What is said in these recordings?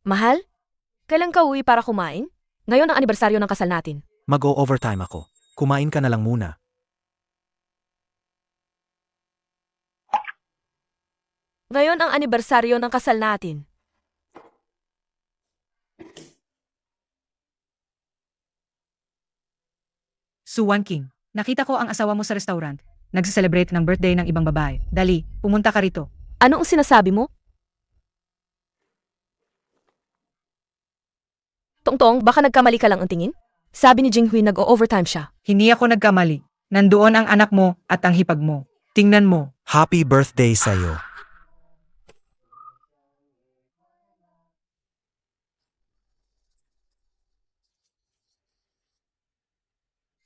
Mahal? Kailan ka uwi para kumain? Ngayon ang anibersaryo ng kasal natin. Mag-o-overtime ako. Kumain ka na lang muna. Ngayon ang anibersaryo ng kasal natin. Suwan King, nakita ko ang asawa mo sa restaurant. Nagse-celebrate ng birthday ng ibang babae. Dali, pumunta ka rito. Ano ang sinasabi mo? Tongtong, baka nagkamali ka lang ang tingin? Sabi ni Jinghui nag-o-overtime siya. Hindi ako nagkamali. Nandoon ang anak mo at ang hipag mo. Tingnan mo. Happy birthday sa'yo.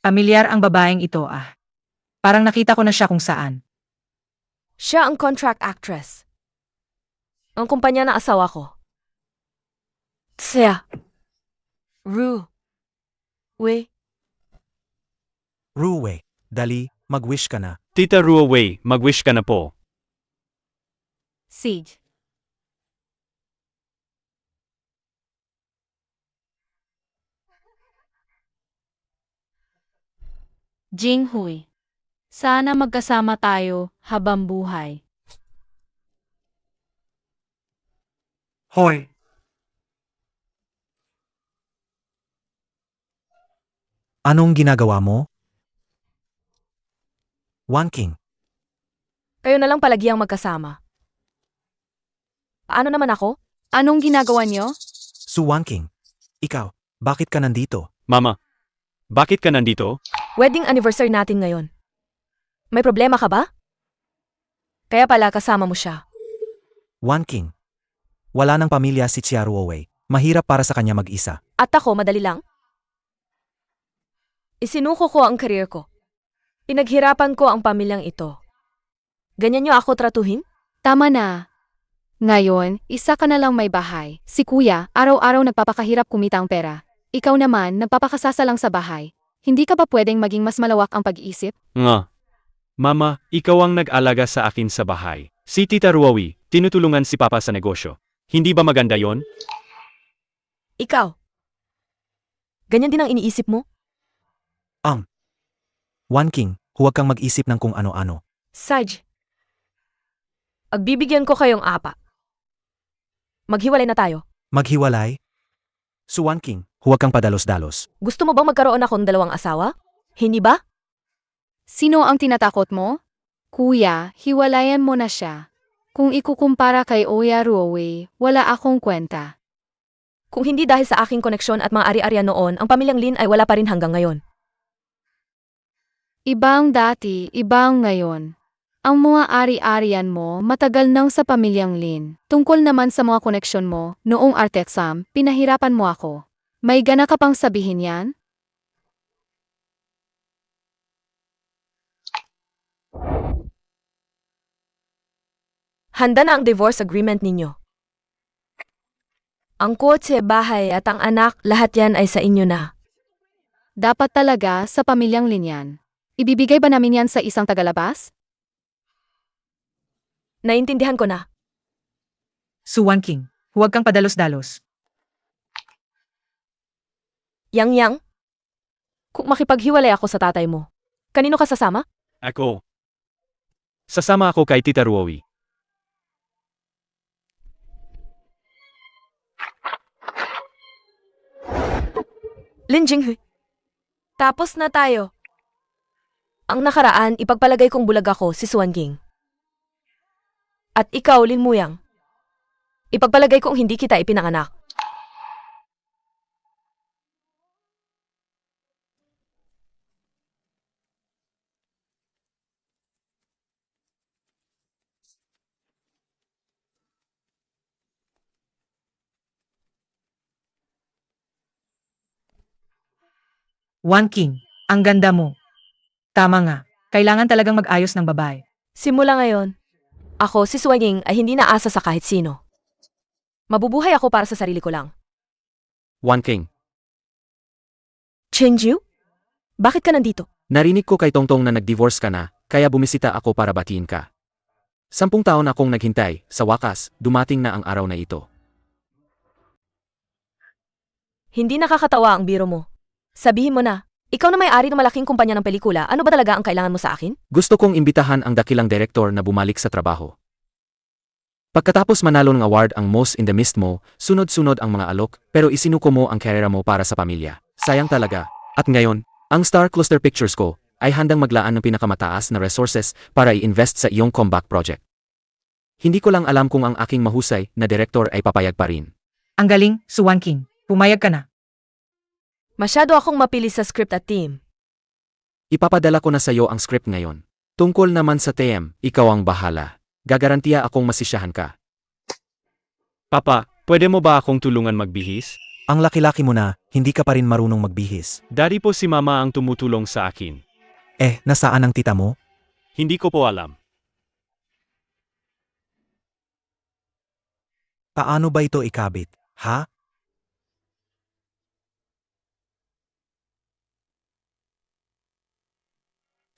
Pamilyar ang babaeng ito Parang nakita ko na siya kung saan. Siya ang contract actress. Ang kumpanya ng asawa ko. Tsaya. Ru. We. Ruwei, dali, mag-wish ka na. Tita Ruawei, mag-wish ka na po. Siege. Jinghui, sana magkasama tayo habang buhay. Hoy! Anong ginagawa mo? Wanking, Kayo na lang palagi ang magkasama. Paano naman ako? Anong ginagawa niyo? Su Wanking. Ikaw, bakit ka nandito? Mama, bakit ka nandito? Wedding anniversary natin ngayon. May problema ka ba? Kaya pala kasama mo siya. Wanking. Wala ng pamilya si Chia Ruowei. Mahirap para sa kanya mag-isa. At ako, madali lang. Isinuko ko ang career ko. Pinaghirapan ko ang pamilyang ito. Ganyan niyo ako tratuhin? Tama na. Ngayon, isa ka na lang may bahay. Si kuya, araw-araw nagpapakahirap kumita ang pera. Ikaw naman, nagpapakasasa lang sa bahay. Hindi ka ba pwedeng maging mas malawak ang pag-iisip? Nga. Mama, ikaw ang nag-alaga sa akin sa bahay. Si Tita Ruawei, tinutulungan si Papa sa negosyo. Hindi ba maganda yon? Ikaw. Ganyan din ang iniisip mo? Wanking, huwag kang mag-isip ng kung ano-ano. Saj. Agbibigyan ko kayong apa. Maghiwalay na tayo. Maghiwalay? Su Wanking, huwag kang padalos-dalos. Gusto mo bang magkaroon akong dalawang asawa? Hindi ba? Sino ang tinatakot mo? Kuya, hiwalayan mo na siya. Kung ikukumpara kay Oya Ruowei, wala akong kwenta. Kung hindi dahil sa aking koneksyon at mga ari-arian noon, ang pamilyang Lin ay wala pa rin hanggang ngayon. Ibang dati, ibang ngayon. Ang mga ari-arian mo matagal nang sa pamilyang Lin. Tungkol naman sa mga koneksyon mo, noong art exam, pinahirapan mo ako. May gana ka pang sabihin yan? Handa na ang divorce agreement ninyo. Ang kotse, bahay at ang anak, lahat yan ay sa inyo na. Dapat talaga sa pamilyang Lin yan. Ibibigay ba namin yan sa isang tagalabas? Naintindihan ko na. Suwan King, huwag kang padalos-dalos. Yang, kung makipaghiwalay ako sa tatay mo, kanino ka sasama? Ako. Sasama ako kay Tita Ruawei. Lin Jinghui. Tapos na tayo. Ang nakaraan, ipagpalagay kong bulag ako si Suan Ging. At ikaw, Lin Muyang. Ipagpalagay kong hindi kita ipinanganak. Wan King, ang ganda mo. Tama nga, kailangan talagang mag-ayos ng babae. Simula ngayon, ako si Suan Ging ay hindi naasa sa kahit sino. Mabubuhay ako para sa sarili ko lang. Wanking. Chenju? Bakit ka nandito? Narinig ko kay Tongtong na nag-divorce ka na, kaya bumisita ako para batiin ka. 10 taon akong naghintay, sa wakas, dumating na ang araw na ito. Hindi nakakatawa ang biro mo. Sabihin mo na, ikaw na may-ari ng malaking kumpanya ng pelikula, ano ba talaga ang kailangan mo sa akin? Gusto kong imbitahan ang dakilang direktor na bumalik sa trabaho. Pagkatapos manalo ng award ang Most in the Mist mo, sunod-sunod ang mga alok, pero isinuko mo ang karera mo para sa pamilya. Sayang talaga. At ngayon, ang Star Cluster Pictures ko ay handang maglaan ng pinakamataas na resources para i-invest sa iyong comeback project. Hindi ko lang alam kung ang aking mahusay na direktor ay papayag pa rin. Ang galing, Swan King. Pumayag ka na. Masyado akong mapili sa script at team. Ipapadala ko na sa iyo ang script ngayon. Tungkol naman sa TM, ikaw ang bahala. Gagarantiya akong masisyahan ka. Papa, pwede mo ba akong tulungan magbihis? Ang laki-laki mo na, hindi ka pa rin marunong magbihis. Daddy po si Mama ang tumutulong sa akin. Nasaan ang tita mo? Hindi ko po alam. Paano ba ito ikabit, ha?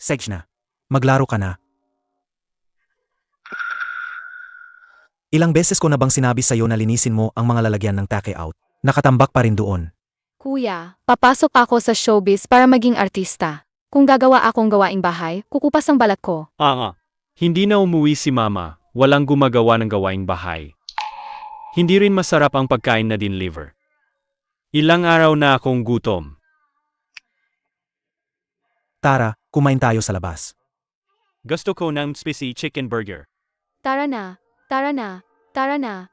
Sage na. Maglaro ka na. Ilang beses ko na bang sinabi sa'yo na linisin mo ang mga lalagyan ng take-out? Nakatambak pa rin doon. Kuya, papasok ako sa showbiz para maging artista. Kung gagawa akong gawaing bahay, kukupas ang balat ko. Nga. Hindi na umuwi si Mama, walang gumagawa ng gawaing bahay. Hindi rin masarap ang pagkain na dinliver. Ilang araw na akong gutom. Tara, kumain tayo sa labas. Gusto ko ng spicy chicken burger. Tara na, tara na, tara na.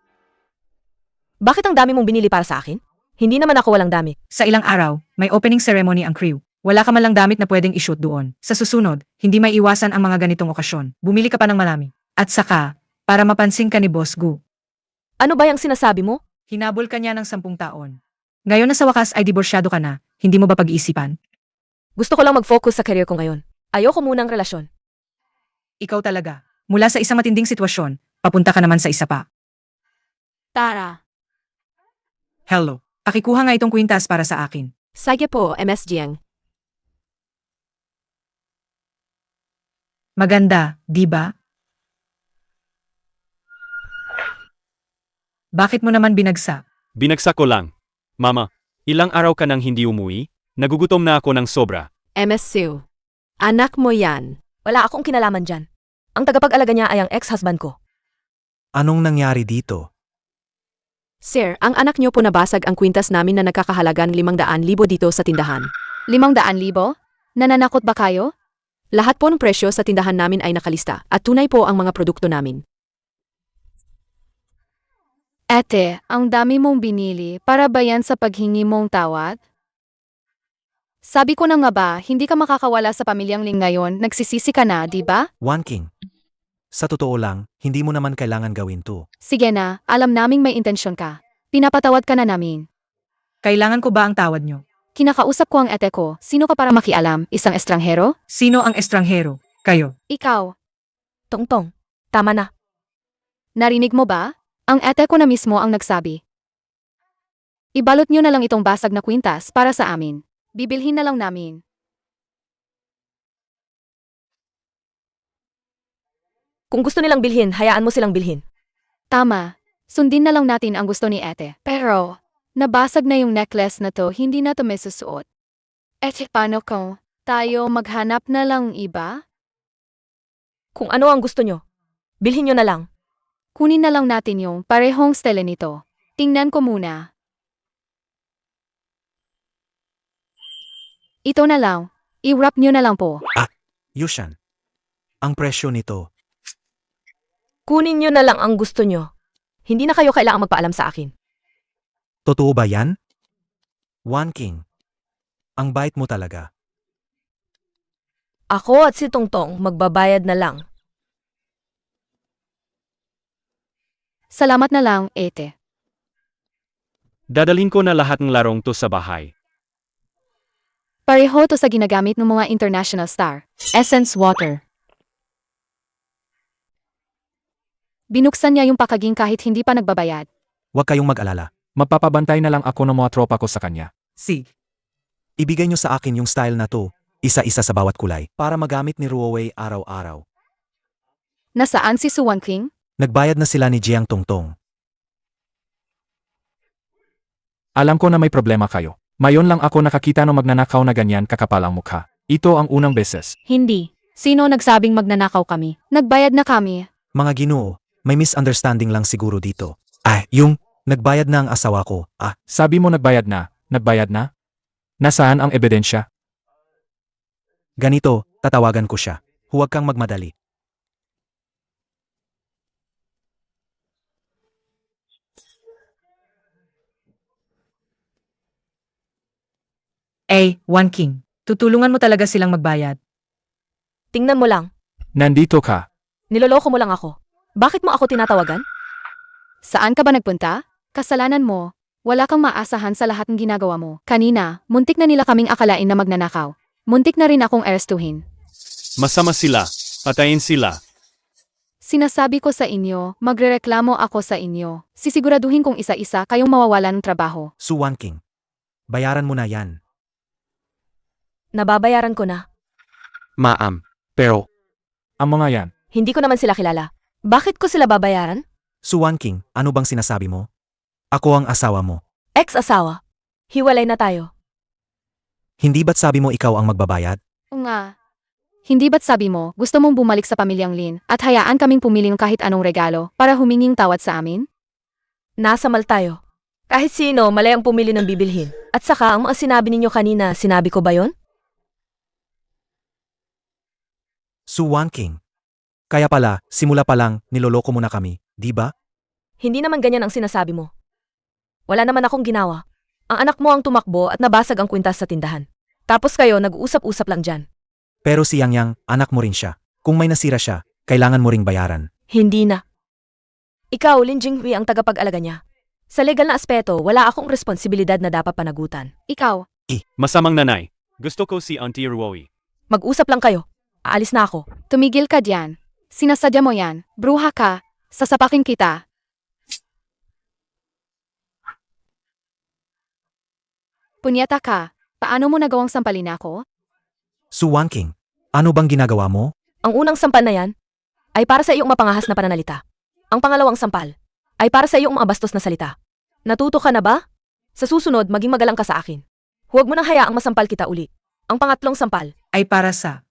Bakit ang dami mong binili para sa akin? Hindi naman ako walang dami. Sa ilang araw, may opening ceremony ang crew. Wala ka man lang damit na pwedeng i-shoot doon. Sa susunod, hindi may iwasan ang mga ganitong okasyon. Bumili ka pa ng marami. At saka, para mapansin ka ni Boss Gu. Ano ba yung sinasabi mo? Hinabol ka niya ng 10 taon. Ngayon na sa wakas ay diborsyado ka na, hindi mo ba pag-iisipan? Gusto ko lang mag-focus sa career ko ngayon. Ayoko munang relasyon. Ikaw talaga. Mula sa isang matinding sitwasyon, papunta ka naman sa isa pa. Tara. Hello. Pakikuha nga itong kwintas para sa akin. Sige po, MS Jiang. Maganda, di ba? Bakit mo naman binagsak? Binagsak ko lang. Mama, ilang araw ka nang hindi umuwi? Nagugutom na ako ng sobra. MS Siu. Anak mo yan. Wala akong kinalaman dyan. Ang tagapag-alaga niya ay ang ex-husband ko. Anong nangyari dito? Sir, ang anak niyo po nabasag ang kwintas namin na nagkakahalagan 500,000 dito sa tindahan. 500,000? Nananakot ba kayo? Lahat po ng presyo sa tindahan namin ay nakalista at tunay po ang mga produkto namin. Ate, ang dami mong binili para ba yan sa paghingi mong tawad? Sabi ko na nga ba, hindi ka makakawala sa pamilyang Ling ngayon, nagsisisi ka na, di ba? One King. Sa totoo lang, hindi mo naman kailangan gawin to. Sige na, alam naming may intensyon ka. Pinapatawad ka na namin. Kailangan ko ba ang tawad nyo? Kinakausap ko ang ate ko, sino ka para makialam, isang estranghero? Sino ang estranghero? Kayo. Ikaw. Tongtong, tama na. Narinig mo ba? Ang ate ko na mismo ang nagsabi. Ibalot nyo na lang itong basag na kwintas para sa amin. Bibilhin na lang namin. Kung gusto nilang bilhin, hayaan mo silang bilhin. Tama. Sundin na lang natin ang gusto ni ate. Pero, nabasag na yung necklace na to, hindi na to may susuot. Paano kung tayo maghanap na lang iba? Kung ano ang gusto nyo, bilhin nyo na lang. Kunin na lang natin yung parehong style nito. Tingnan ko muna. Ito na lang. I-wrap nyo na lang po. Yushan. Ang presyo nito. Kunin nyo na lang ang gusto nyo. Hindi na kayo kailangang magpaalam sa akin. Totoo ba yan? One King. Ang bait mo talaga. Ako at si Tongtong magbabayad na lang. Salamat na lang, ate. Dadalhin ko na lahat ng larong to sa bahay. Pareho to sa ginagamit ng mga international star. Essence Water. Binuksan niya yung pakaging kahit hindi pa nagbabayad. Huwag kayong mag-alala. Magpapabantay na lang ako ng mga tropa ko sa kanya. Ibigay nyo sa akin yung style na to, isa-isa sa bawat kulay, para magamit ni Ruowei araw-araw. Nasaan si Suwan King? Nagbayad na sila ni Jiang Tongtong. Alam ko na may problema kayo. Mayon lang ako nakakita ng magnanakaw na ganyan kakapal ang mukha. Ito ang unang beses. Hindi. Sino nagsabing magnanakaw kami? Nagbayad na kami. Mga Ginoo, may misunderstanding lang siguro dito. Yung nagbayad na ang asawa ko. Sabi mo nagbayad na. Nagbayad na? Nasaan ang ebidensya? Ganito, tatawagan ko siya. Huwag kang magmadali. One King. Tutulungan mo talaga silang magbayad. Tingnan mo lang. Nandito ka. Niloloko mo lang ako. Bakit mo ako tinatawagan? Saan ka ba nagpunta? Kasalanan mo. Wala kang maasahan sa lahat ng ginagawa mo. Kanina, muntik na nila kaming akalain na magnanakaw. Muntik na rin akong arestuhin. Masama sila. Patayin sila. Sinasabi ko sa inyo, magrereklamo ako sa inyo. Sisiguraduhin kong isa-isa kayong mawawalan ng trabaho. Suwan King. Bayaran mo na yan. Nababayaran ko na. Ma'am. Pero, Ang mga yan. Hindi ko naman sila kilala. Bakit ko sila babayaran? Suwan King, ano bang sinasabi mo? Ako ang asawa mo. Ex-asawa. Hiwalay na tayo. Hindi ba't sabi mo ikaw ang magbabayad? O nga. Hindi ba't sabi mo, gusto mong bumalik sa pamilyang Lin at hayaan kaming pumili ng kahit anong regalo para huminging tawad sa amin? Nasa mal tayo. Kahit sino, malay ang pumili ng bibilhin. At saka, ang mga sinabi ninyo kanina, sinabi ko ba yon? Suwan King. Kaya pala, simula pa lang, niloloko mo na kami, di ba? Hindi naman ganyan ang sinasabi mo. Wala naman akong ginawa. Ang anak mo ang tumakbo at nabasag ang kwintas sa tindahan. Tapos kayo, nag-uusap-usap lang dyan. Pero si Yang Yang, anak mo rin siya. Kung may nasira siya, kailangan mo ring bayaran. Hindi na. Ikaw, Lin Jinghui ang tagapag-alaga niya. Sa legal na aspeto, wala akong responsibilidad na dapat panagutan. Ikaw, Masamang nanay. Gusto ko si Auntie Ruoy. Mag-usap lang kayo. Aalis na ako. tumigil ka diyan. Sinasadya mo yan. Bruha ka. Sasapakin kita. Punyeta ka. Paano mo nagawang sampalin ako? Suwan King, ano bang ginagawa mo? Ang unang sampal na yan ay para sa iyong mapangahas na pananalita. Ang pangalawang sampal ay para sa iyong mabastos na salita. Natuto ka na ba? Sa susunod, maging magalang ka sa akin. Huwag mo nang hayaang masampal kita uli. Ang pangatlong sampal, Ay para sa...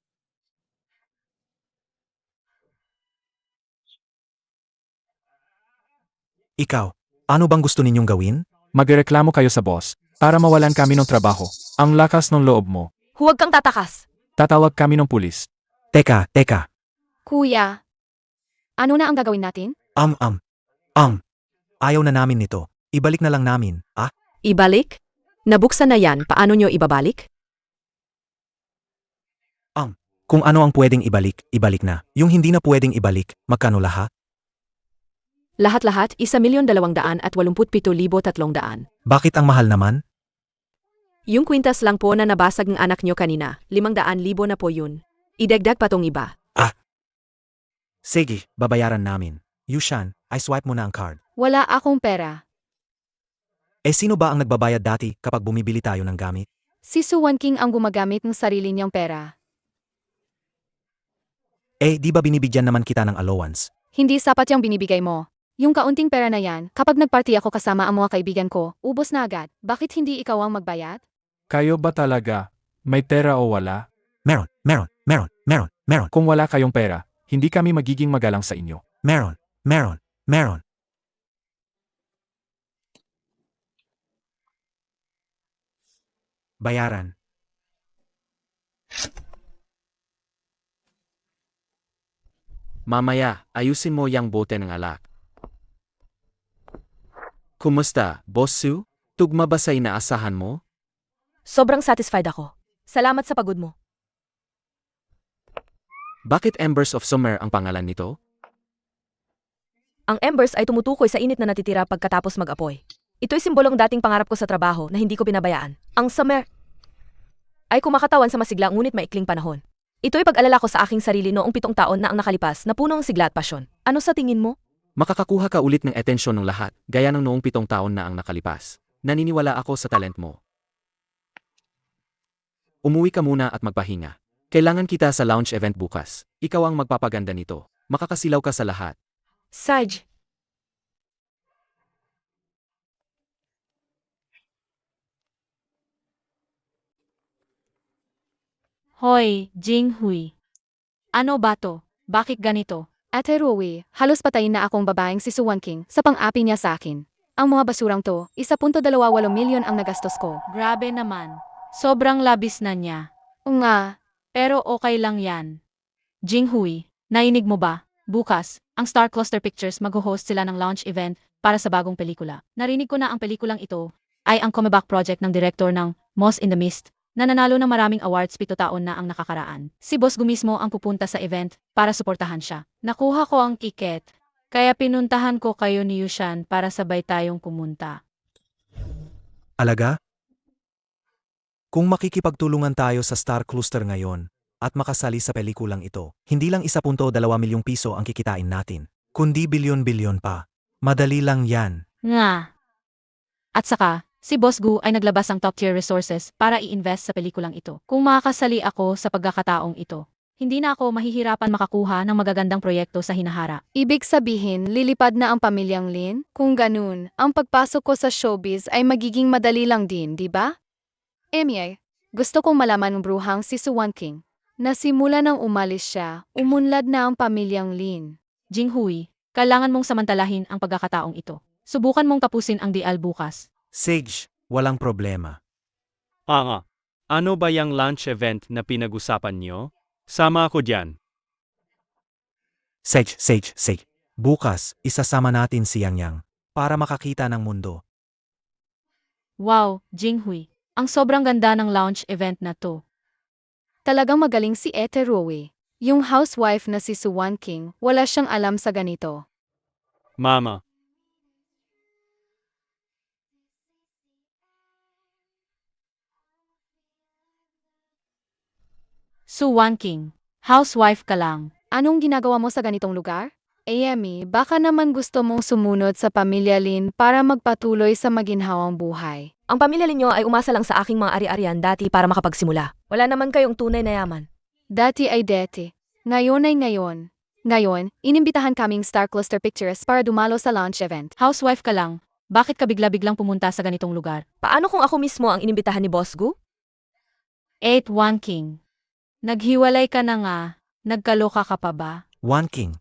Ikaw, ano bang gusto ninyong gawin? Magreklamo kayo sa boss para mawalan kami ng trabaho. Ang lakas ng loob mo. huwag kang tatakas. Tatawag kami ng pulis. Teka. Kuya. Ano na ang gagawin natin? Ayaw na namin nito. Ibalik na lang namin. Ibalik? Nabuksan na yan, paano nyo ibabalik? Kung ano ang pwedeng ibalik, ibalik na. Yung hindi na pwedeng ibalik, magkano lahat? Lahat-lahat, 1,287,300. Bakit ang mahal naman? Yung kwintas lang po na nabasag ng anak nyo kanina, 500,000 na po yun. Idagdag pa tong iba. Sige, babayaran namin. Yushan, I swipe mo na ang card. Wala akong pera. Sino ba ang nagbabayad dati kapag bumibili tayo ng gamit? Si Suwan King ang gumagamit ng sarili niyang pera. Di ba binibigyan naman kita ng allowance? Hindi sapat yung binibigay mo. Yung kaunting pera na yan, kapag nagparty ako kasama ang mga kaibigan ko, ubos na agad. Bakit hindi ikaw ang magbayad? Kayo ba talaga? May pera o wala? Meron. Kung wala kayong pera, hindi kami magiging magalang sa inyo. Meron. Bayaran. mamaya, ayusin mo yang bote ng alak. Kumusta, Boss Sue? Tugma ba sa inaasahan mo? Sobrang satisfied ako. Salamat sa pagod mo. Bakit Embers of Summer ang pangalan nito? Ang embers ay tumutukoy sa init na natitira pagkatapos mag-apoy. Ito'y simbolong dating pangarap ko sa trabaho na hindi ko pinabayaan. Ang summer ay kumakatawan sa masigla ngunit maikling panahon. Ito'y pag-alala ko sa aking sarili noong 7 taon na ang nakalipas na puno ng sigla at pasyon. Ano sa tingin mo? Makakakuha ka ulit ng atensyon ng lahat, gaya ng noong 7 taon na ang nakalipas. Naniniwala ako sa talent mo. Umuwi ka muna at magpahinga. Kailangan kita sa lounge event bukas. Ikaw ang magpapaganda nito. Makakasilaw ka sa lahat. Sarge, Hoy, Jinghui. Ano ba to? Bakit ganito? Ate Ruowi, halos patayin na akong babaeng si Suwan King sa pang-api niya sa akin. Ang mga basurang to, 1.28 milyon ang nagastos ko. Grabe naman. Sobrang labis na niya. Oo nga, pero okay lang yan. Jinghui, nainig mo ba? Bukas, ang Star Cluster Pictures mag-host sila ng launch event para sa bagong pelikula. Narinig ko na ang pelikulang ito ay ang comeback project ng director ng Moss in the Mist na nanalo ng maraming awards 7 taon na ang nakakaraan. Si Boss Gu mismo ang pupunta sa event para suportahan siya. Nakuha ko ang tiket, kaya pinuntahan ko kayo ni Yushan para sabay tayong pumunta. Alaga? Kung makikipagtulungan tayo sa Star Cluster ngayon at makasali sa pelikulang ito, hindi lang 1.2 milyong piso ang kikitain natin, kundi bilyon-bilyon pa. Madali lang yan. Nga. At saka, si Boss Gu ay naglabas ng top-tier resources para i-invest sa pelikulang ito. Kung makakasali ako sa pagkakataong ito, hindi na ako mahihirapan makakuha ng magagandang proyekto sa hinahara. Ibig sabihin, lilipad na ang pamilyang Lin? Kung ganun, ang pagpasok ko sa showbiz ay magiging madali lang din, di ba? Emye, gusto kong malaman ng bruhang si Suwan King na simula nang umalis siya, umunlad na ang pamilyang Lin. Jinghui, kailangan mong samantalahin ang pagkakataong ito. Subukan mong tapusin ang deal bukas. Sage, walang problema. Ano ba yung launch event na pinag-usapan nyo? Sama ako dyan. Sage. Bukas, isasama natin si Yang Yang para makakita ng mundo. Wow, Jinghui, ang sobrang ganda ng launch event na to. Talagang magaling si Ete Rowe. Yung housewife na si Suwan King, wala siyang alam sa ganito. Mama, Suwan King, housewife ka lang. Anong ginagawa mo sa ganitong lugar? Amy, baka naman gusto mong sumunod sa pamilya Lin para magpatuloy sa maginhawang buhay. Ang pamilya ninyo ay umasa lang sa aking mga ari-arian dati para makapagsimula. Wala naman kayong tunay na yaman. Dati ay dati. Ngayon ay ngayon. Ngayon, inimbitahan kaming Star Cluster Pictures para dumalo sa launch event. Housewife ka lang. Bakit ka bigla-biglang pumunta sa ganitong lugar? Paano kung ako mismo ang inimbitahan ni Boss Gu? 8-1 King. Naghiwalay ka na nga. Nagkaloka ka pa ba? One King.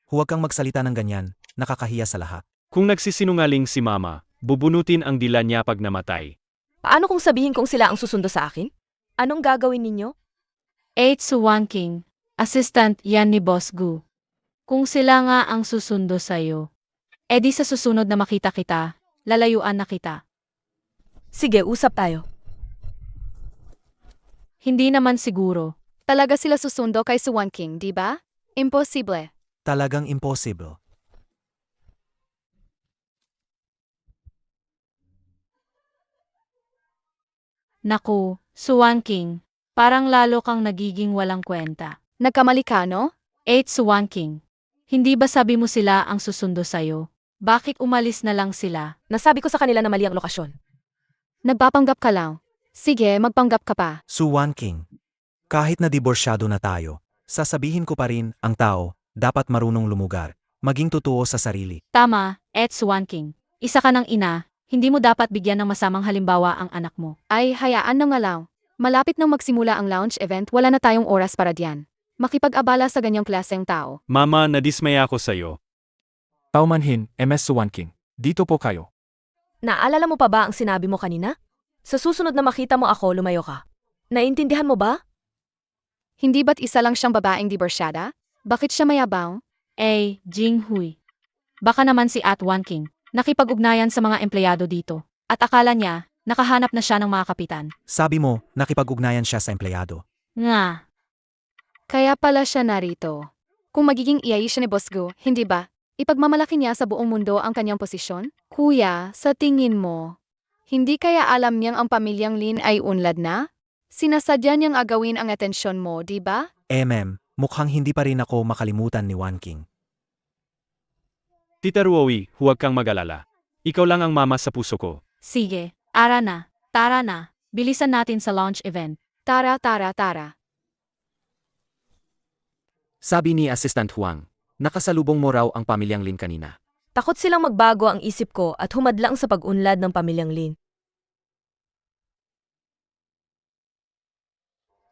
Huwag kang magsalita ng ganyan, nakakahiya sa lahat. kung nagsisinungaling si Mama, bubunutin ang dila niya pag namatay. Paano kung sabihin kong sila ang susundo sa akin? Anong gagawin ninyo? 8-1 King. Assistant yan ni Boss Gu. Kung sila nga ang susundo sa'yo, edi sa susunod na makita kita, lalayuan na kita. Sige, usap tayo. Hindi naman siguro. Talaga sila susundo kay Suwan King, di ba? Imposible. Talagang impossible. Naku, Suwan King, parang lalo kang nagiging walang kwenta. Nagkamali ka, no? 8 Suwan King. Hindi ba sabi mo sila ang susundo sa'yo? Bakit umalis na lang sila? Nasabi ko sa kanila na mali ang lokasyon. Nagpapanggap ka lang. Sige, magpanggap ka pa. Suwan King. Kahit na diborsyado na tayo, sasabihin ko pa rin, ang tao, dapat marunong lumugar, maging totoo sa sarili. Tama, 8 Suwan King. Isa ka ng ina, hindi mo dapat bigyan ng masamang halimbawa ang anak mo. Ay, hayaan na nga lang. Malapit nang magsimula ang launch event, wala na tayong oras para diyan. Makipag-abala sa ganyang klaseng tao. Mama, nadismaya ako sa'yo. Taumanhin, MS Suwan King. Dito po kayo. Naalala mo pa ba ang sinabi mo kanina? Sa susunod na makita mo ako, lumayo ka. Naintindihan mo ba? Hindi ba't isa lang siyang babaeng diborsyada? Bakit siya mayabang? Jinghui. Baka naman si 8 King. Nakipag-ugnayan sa mga empleyado dito. At akala niya, nakahanap na siya ng mga kapitan. Sabi mo, nakipag-ugnayan siya sa empleyado. Nga. Kaya pala siya narito. Kung magiging iyayi siya ni Boss Gu, hindi ba? Ipagmamalaki niya sa buong mundo ang kanyang posisyon? Kuya, sa tingin mo, hindi kaya alam niyang ang pamilyang Lin ay unlad na? Sinasadya niyang agawin ang atensyon mo, di ba? Mukhang hindi pa rin ako makalimutan ni Wan King. Tita Ruowi, huwag kang mag-alala. Ikaw lang ang mama sa puso ko. Sige, tara na. Bilisan natin sa launch event. Tara. Sabi ni Assistant Huang, nakasalubong mo raw ang pamilyang Lin kanina. Takot silang magbago ang isip ko at humadlang sa pag-unlad ng pamilyang Lin.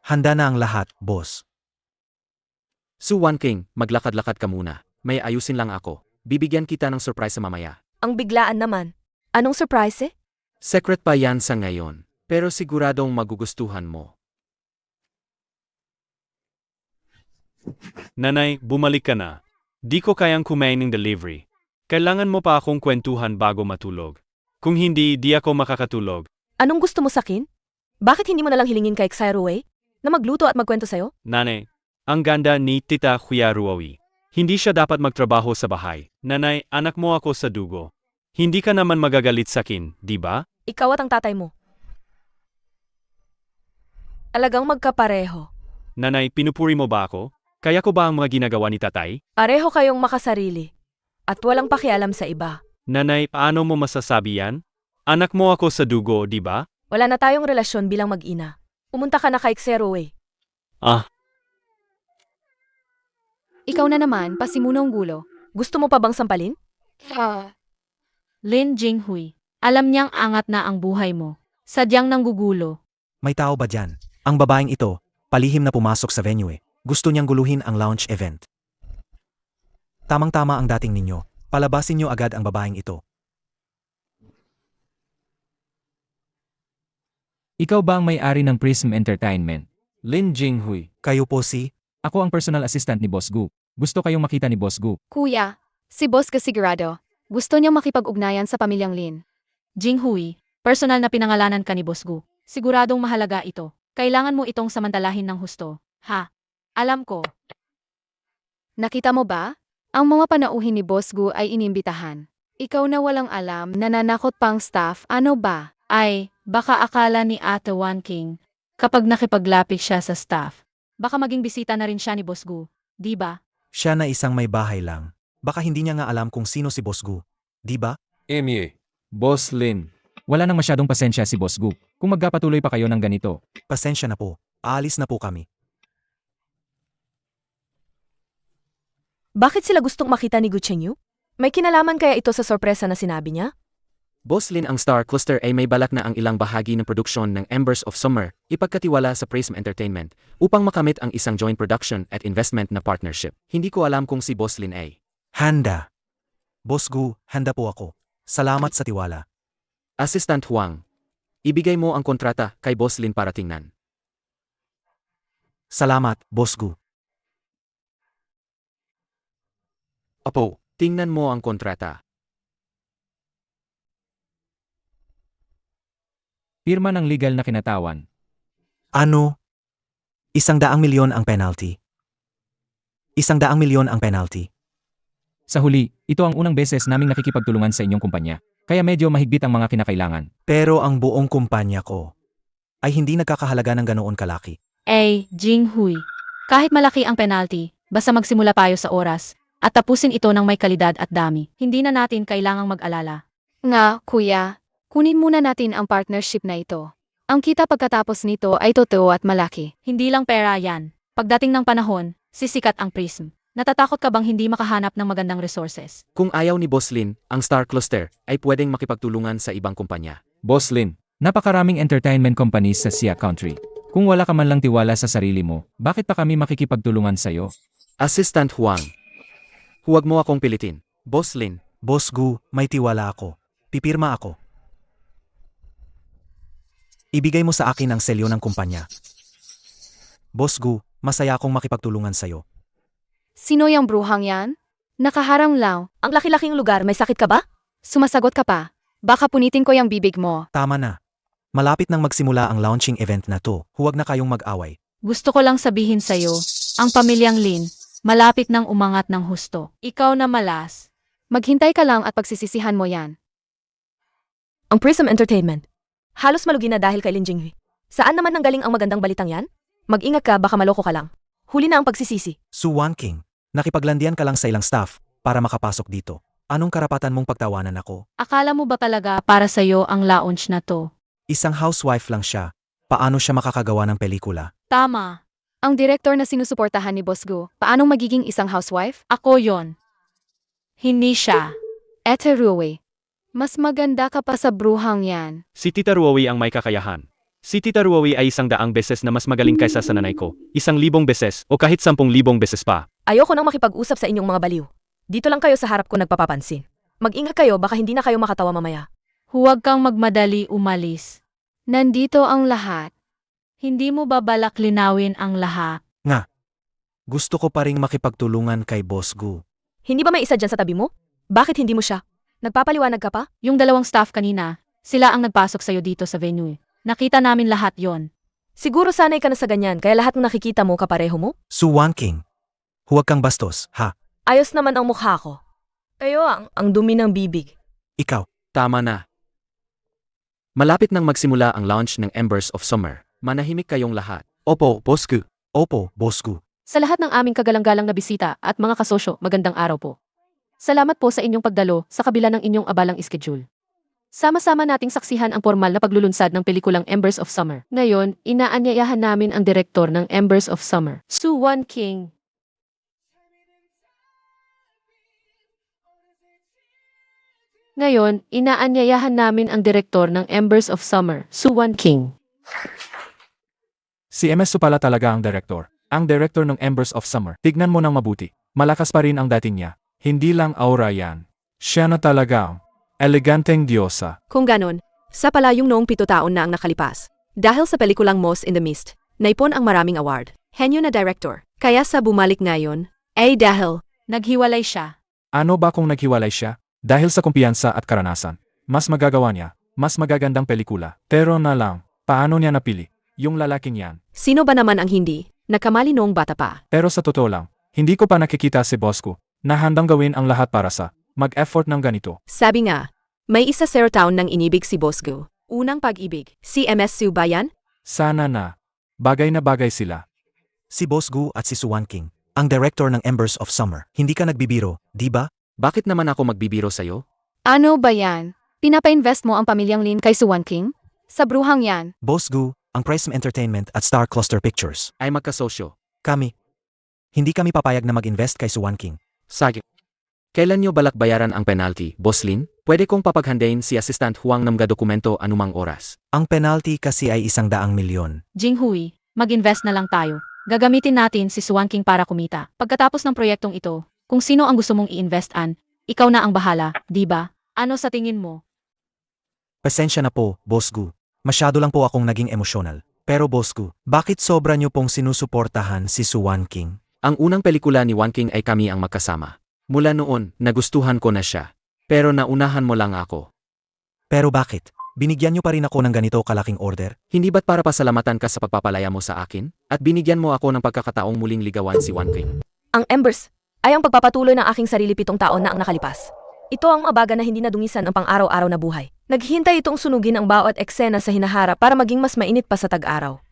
Handa na ang lahat, boss. Su Wanking, maglakad-lakad ka muna. May ayusin lang ako. Bibigyan kita ng surprise sa mamaya. Ang biglaan naman. Anong surprise eh? Secret pa yan sa ngayon, pero siguradong magugustuhan mo. Nanay, bumalik ka na. Di ko kayang kumain ng delivery. Kailangan mo pa akong kwentuhan bago matulog. Kung hindi, di ako makakatulog. Anong gusto mo sakin? Bakit hindi mo nalang hilingin kay Xairuwei na magluto at magkwento sa'yo? Nanay, ang ganda ni Tita Kuya Ruawi. Hindi siya dapat magtrabaho sa bahay. Nanay, anak mo ako sa dugo. Hindi ka naman magagalit sa akin, di ba? Ikaw at ang tatay mo. Alagang magkapareho. Nanay, pinupuri mo ba ako? Kaya ko ba ang mga ginagawa ni tatay? Pareho kayong makasarili. At walang pakialam sa iba. Nanay, paano mo masasabi yan? Anak mo ako sa dugo, di ba? Wala na tayong relasyon bilang mag-ina. Pumunta ka na kay Xairuwei. Ah, Ikaw na naman, pasimunong gulo. Gusto mo pa bang sampalin? Lin Jinghui, alam niyang angat na ang buhay mo. Sadyang nanggugulo. May tao ba dyan? Ang babaeng ito, palihim na pumasok sa venue eh. Gusto niyang guluhin ang lounge event. Tamang-tama ang dating ninyo. Palabasin niyo agad ang babaeng ito. Ikaw ba ang may-ari ng Prism Entertainment? Lin Jinghui. Kayo po si... Ako ang personal assistant ni Boss Gu. Gusto kayong makita ni Boss Gu. Kuya, si Boss Kasigurado. Gusto niyang makipag-ugnayan sa pamilyang Lin. Jinghui, personal na pinangalanan ka ni Boss Gu. Siguradong mahalaga ito. Kailangan mo itong samantalahin ng husto. Ha? Alam ko. Nakita mo ba? Ang mga panauhin ni Boss Gu ay inimbitahan. Ikaw na walang alam, nananakot pang staff, ano ba? Ay, baka akala ni Ate Wanking kapag nakipaglapit siya sa staff. Baka maging bisita na rin siya ni Boss Gu. Di ba? Siya na isang may bahay lang. Baka hindi niya nga alam kung sino si Boss Gu. Di ba? Emie. Boss Lin. Wala nang masyadong pasensya si Boss Gu. Kung magkapatuloy pa kayo ng ganito. Pasensya na po. Aalis na po kami. Bakit sila gustong makita ni Gu Chengyu? May kinalaman kaya ito sa sorpresa na sinabi niya? Boss Lin, ang Star Cluster ay may balak na ang ilang bahagi ng produksyon ng Embers of Summer ipagkatiwala sa Prism Entertainment upang makamit ang isang joint production at investment na partnership. Hindi ko alam kung si Boss Lin ay Handa. Boss Gu, handa po ako. Salamat sa tiwala. Assistant Huang. Ibigay mo ang kontrata kay Boss Lin para tingnan. Salamat, Boss Gu. Apo, tingnan mo ang kontrata. Pirma ng legal na kinatawan. Ano? 100 milyon ang penalty. 100 milyon ang penalty. Sa huli, ito ang unang beses naming nakikipagtulungan sa inyong kumpanya. Kaya medyo mahigpit ang mga kinakailangan. Pero ang buong kumpanya ko ay hindi nagkakahalaga ng ganoon kalaki. Jinghui, kahit malaki ang penalty, basta magsimula tayo sa oras at tapusin ito ng may kalidad at dami. Hindi na natin kailangang mag-alala. Nga, kuya, kunin muna natin ang partnership na ito. Ang kita pagkatapos nito ay totoo at malaki. Hindi lang pera yan. Pagdating ng panahon, sisikat ang Prism. Natatakot ka bang hindi makahanap ng magandang resources? Kung ayaw ni Boss Lin, ang Star Cluster ay pwedeng makipagtulungan sa ibang kumpanya. Boss Lin, napakaraming entertainment companies sa Sia Country. Kung wala ka man lang tiwala sa sarili mo, bakit pa kami makikipagtulungan sa'yo? Assistant Huang. Huwag mo akong pilitin. Boss Lin. Boss Gu, may tiwala ako. Pipirma ako. Ibigay mo sa akin ang selyo ng kumpanya. Boss Gu, masaya akong makipagtulungan sa'yo. Sino yung bruhang yan? Nakaharang lang. Ang laki-laking lugar, may sakit ka ba? Sumasagot ka pa. Baka punitin ko yung bibig mo. Tama na. Malapit nang magsimula ang launching event na to. Huwag na kayong mag-away. Gusto ko lang sabihin sa'yo, ang pamilyang Lin, malapit nang umangat ng husto. Ikaw na malas. Maghintay ka lang at pagsisisihan mo yan. Ang Prism Entertainment. Halos malugi na dahil kay Lin Jinghui. Saan naman nanggaling ang magandang balitang yan? Mag-ingat ka, baka maloko ka lang. Huli na ang pagsisisi. Su Wanking, nakipaglandian ka lang sa ilang staff para makapasok dito. Anong karapatan mong pagtawanan ako? Akala mo ba talaga para sa'yo ang launch na to? Isang housewife lang siya. Paano siya makakagawa ng pelikula? Tama. Ang direktor na sinusuportahan ni Boss Gu, paanong magiging isang housewife? Ako yon. Hindi siya. Ete Ruwe. Mas maganda ka pa sa bruhang yan. Si Tita Ruawi ang may kakayahan. Si Tita Ruawi ay 100 beses na mas magaling kaysa sa nanay ko, 1,000 beses o kahit 10,000 beses pa. Ayoko nang makipag-usap sa inyong mga baliw. Dito lang kayo sa harap ko nagpapapansin. Mag-ingat kayo baka hindi na kayo makatawa mamaya. Huwag kang magmadali umalis. Nandito ang lahat. Hindi mo ba balak linawin ang lahat? Gusto ko pa ring makipagtulungan kay Boss Gu. Hindi ba may isa dyan sa tabi mo? Bakit hindi mo siya? Nagpapaliwanag ka pa? Yung dalawang staff kanina, sila ang nagpasok sa'yo dito sa venue. Nakita namin lahat yon. Siguro sanay ka na sa ganyan kaya lahat ng nakikita mo kapareho mo? Su Wanking. Huwag kang bastos, ha? Ayos naman ang mukha ko. Kayo ang dumi ng bibig. Ikaw. Tama na. Malapit nang magsimula ang launch ng Embers of Summer. Manahimik kayong lahat. Opo, Boss Gu. Opo, Boss Gu. Sa lahat ng aming kagalang-galang na bisita at mga kasosyo, magandang araw po. Salamat po sa inyong pagdalo sa kabila ng inyong abalang schedule. Sama-sama nating saksihan ang formal na paglulunsad ng pelikulang Embers of Summer. Ngayon, inaanyayahan namin ang direktor ng Embers of Summer, Su Wan King. Ngayon, inaanyayahan namin ang direktor ng Embers of Summer, Su Wan King. Si MS Su pala talaga ang director. Ang director ng Embers of Summer. Tignan mo nang mabuti. Malakas pa rin ang dating niya. Hindi lang aura yan. Siya na talaga. Eleganteng diyosa. Kung ganon, sa palayong noong 7 taon na ang nakalipas. Dahil sa pelikulang Moss in the Mist, naipon ang maraming award. Henyo na director. Kaya sa bumalik ngayon, ay dahil Naghiwalay siya. Ano ba kung naghiwalay siya? Dahil sa kumpiyansa at karanasan. Mas magagawa niya. Mas magagandang pelikula. Pero na lang, paano niya napili? Yung lalaking yan. sino ba naman ang hindi, nakamali noong bata pa. Pero sa totoo lang, hindi ko pa nakikita si boss ko na handang gawin ang lahat para sa mag-effort ng ganito. Sabi nga, may isa Zero Town ng inibig si Bosgo. Unang pag-ibig, si MS Su ba yan? Sana na. Bagay na bagay sila. Si Boss Gu at si Su Wanking. Ang director ng Embers of Summer. Hindi ka nagbibiro, di ba? Bakit naman ako magbibiro sa'yo? Ano ba yan? Pinapa-invest mo ang pamilyang Lin kay Su Wan King? Sa bruhang yan. Boss Gu, ang Prism Entertainment at Star Cluster Pictures. Ay magkasosyo. Kami. Hindi kami papayag na mag-invest kay Su Wanking. Sige. Kailan nyo balak bayaran ang penalty, Boss Lin? Pwede kong papaghandain si Assistant Huang ng mga dokumento anumang oras. Ang penalty kasi ay 100 milyon. Jinghui, mag-invest na lang tayo. Gagamitin natin si Su Wan King para kumita. Pagkatapos ng proyektong ito, kung sino ang gusto mong i-investan, ikaw na ang bahala, di ba? Ano sa tingin mo? Pasensya na po, Boss Gu. Masyado lang po akong naging emosyonal. Pero Boss Gu, bakit sobra niyo pong sinusuportahan si Su Wanking? Ang unang pelikula ni Wan King ay kami ang magkasama. Mula noon, nagustuhan ko na siya. Pero naunahan mo lang ako. Pero bakit? Binigyan niyo pa rin ako ng ganito kalaking order? Hindi ba't para pasalamatan ka sa pagpapalaya mo sa akin? At binigyan mo ako ng pagkakataong muling ligawan si Wan King. Ang Embers ay ang pagpapatuloy ng aking sarili 7 taon na ang nakalipas. Ito ang abaga na hindi nadungisan ang pang-araw-araw na buhay. Naghihintay itong sunugin ang bawat eksena sa hinaharap para maging mas mainit pa sa tag-araw.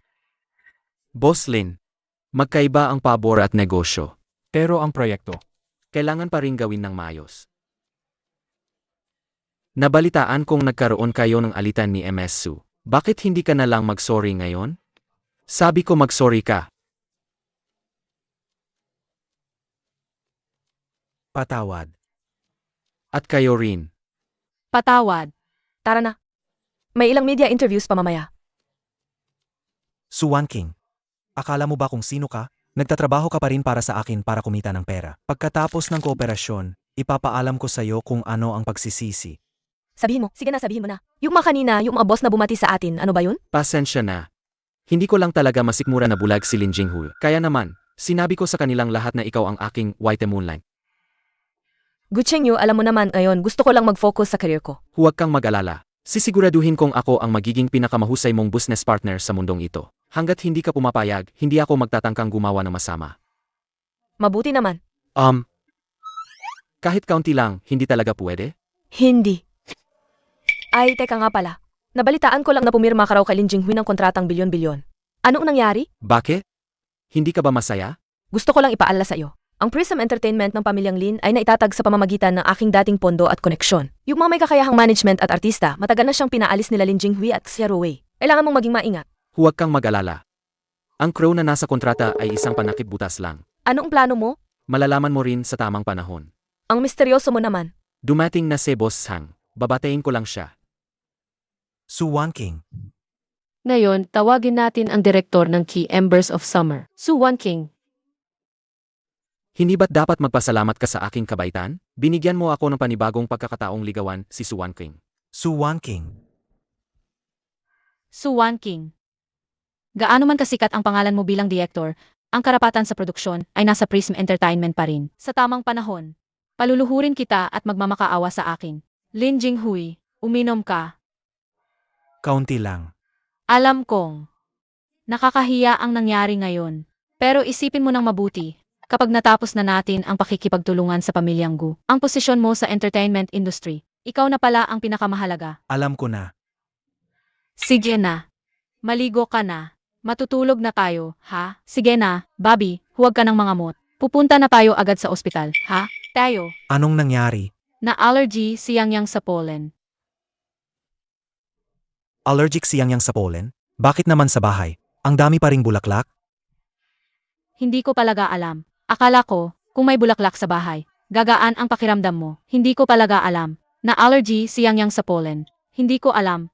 Boss Lin, magkaiba ang pabor at negosyo. Pero ang proyekto. Kailangan pa rin gawin ng maayos. Nabalitaan kong nagkaroon kayo ng alitan ni MS Su. Bakit hindi ka na lang mag-sorry ngayon? Sabi ko mag-sorry ka. Patawad. At kayo rin. Patawad. Tara na. May ilang media interviews pa mamaya. Su Wanking. Akala mo ba kung sino ka? Nagtatrabaho ka pa rin para sa akin para kumita ng pera. Pagkatapos ng kooperasyon, ipapaalam ko sa iyo kung ano ang pagsisisi. Sabihin mo, sige na sabihin mo na. Yung mga kanina, yung mga boss na bumati sa atin, ano ba yun? Pasensya na. Hindi ko lang talaga masikmura na bulag si Lin Jinghui. Kaya naman, sinabi ko sa kanilang lahat na ikaw ang aking White Moonlight. Gucheng Yu, alam mo naman ngayon, gusto ko lang mag-focus sa career ko. Huwag kang mag-alala. Sisiguraduhin kong ako ang magiging pinakamahusay mong business partner sa mundong ito. Hanggat hindi ka pumapayag, hindi ako magtatangkang gumawa ng masama. Mabuti naman. Kahit kaunti lang, hindi talaga pwede? Hindi. Ay, teka nga pala. Nabalitaan ko lang na pumirma ka raw kay Lin Jinghui ng kontratang bilyon-bilyon. Anong nangyari? Bakit? Hindi ka ba masaya? Gusto ko lang ipaalala sa iyo. Ang Prism Entertainment ng pamilyang Lin ay naitatag sa pamamagitan ng aking dating pondo at koneksyon. Yung mga may kakayahang management at artista, matagal na siyang pinaalis nila Lin Jinghui at Xia Ruwei. Kailangan mong maging maingat. Huwag kang mag-alala. Ang crew na nasa kontrata ay isang panakip butas lang. Anong plano mo? Malalaman mo rin sa tamang panahon. Ang misteryoso mo naman. Dumating na si Boss Hang. Babatayin ko lang siya. Su Wanking. Ngayon, tawagin natin ang direktor ng Key Embers of Summer, Suwan King. Hindi ba't dapat magpasalamat ka sa aking kabaitan? Binigyan mo ako ng panibagong pagkakataong ligawan si Suwan King. Suwan King. Suwan King. Gaano man kasikat ang pangalan mo bilang direktor, ang karapatan sa produksyon ay nasa Prism Entertainment pa rin. Sa tamang panahon, paluluhurin kita at magmamakaawa sa akin. Lin Jinghui, uminom ka. Kaunti lang. Alam kong nakakahiya ang nangyari ngayon. Pero isipin mo ng mabuti, kapag natapos na natin ang pakikipagtulungan sa pamilyang Gu, ang posisyon mo sa entertainment industry, ikaw na pala ang pinakamahalaga. Alam ko na. Sige na. Maligo ka na. Matutulog na tayo, ha? Sige na, Bobby, huwag ka ng mangamot. Pupunta na tayo agad sa ospital, ha? Tayo. Anong nangyari? Na allergy si Yang sa pollen. Allergic si Yang sa pollen? Bakit naman sa bahay? Ang dami pa ring bulaklak? Hindi ko palaga alam. Akala ko, kung may bulaklak sa bahay, gagaan ang pakiramdam mo. Hindi ko palaga alam. Na allergy si Yang sa pollen. Hindi ko alam.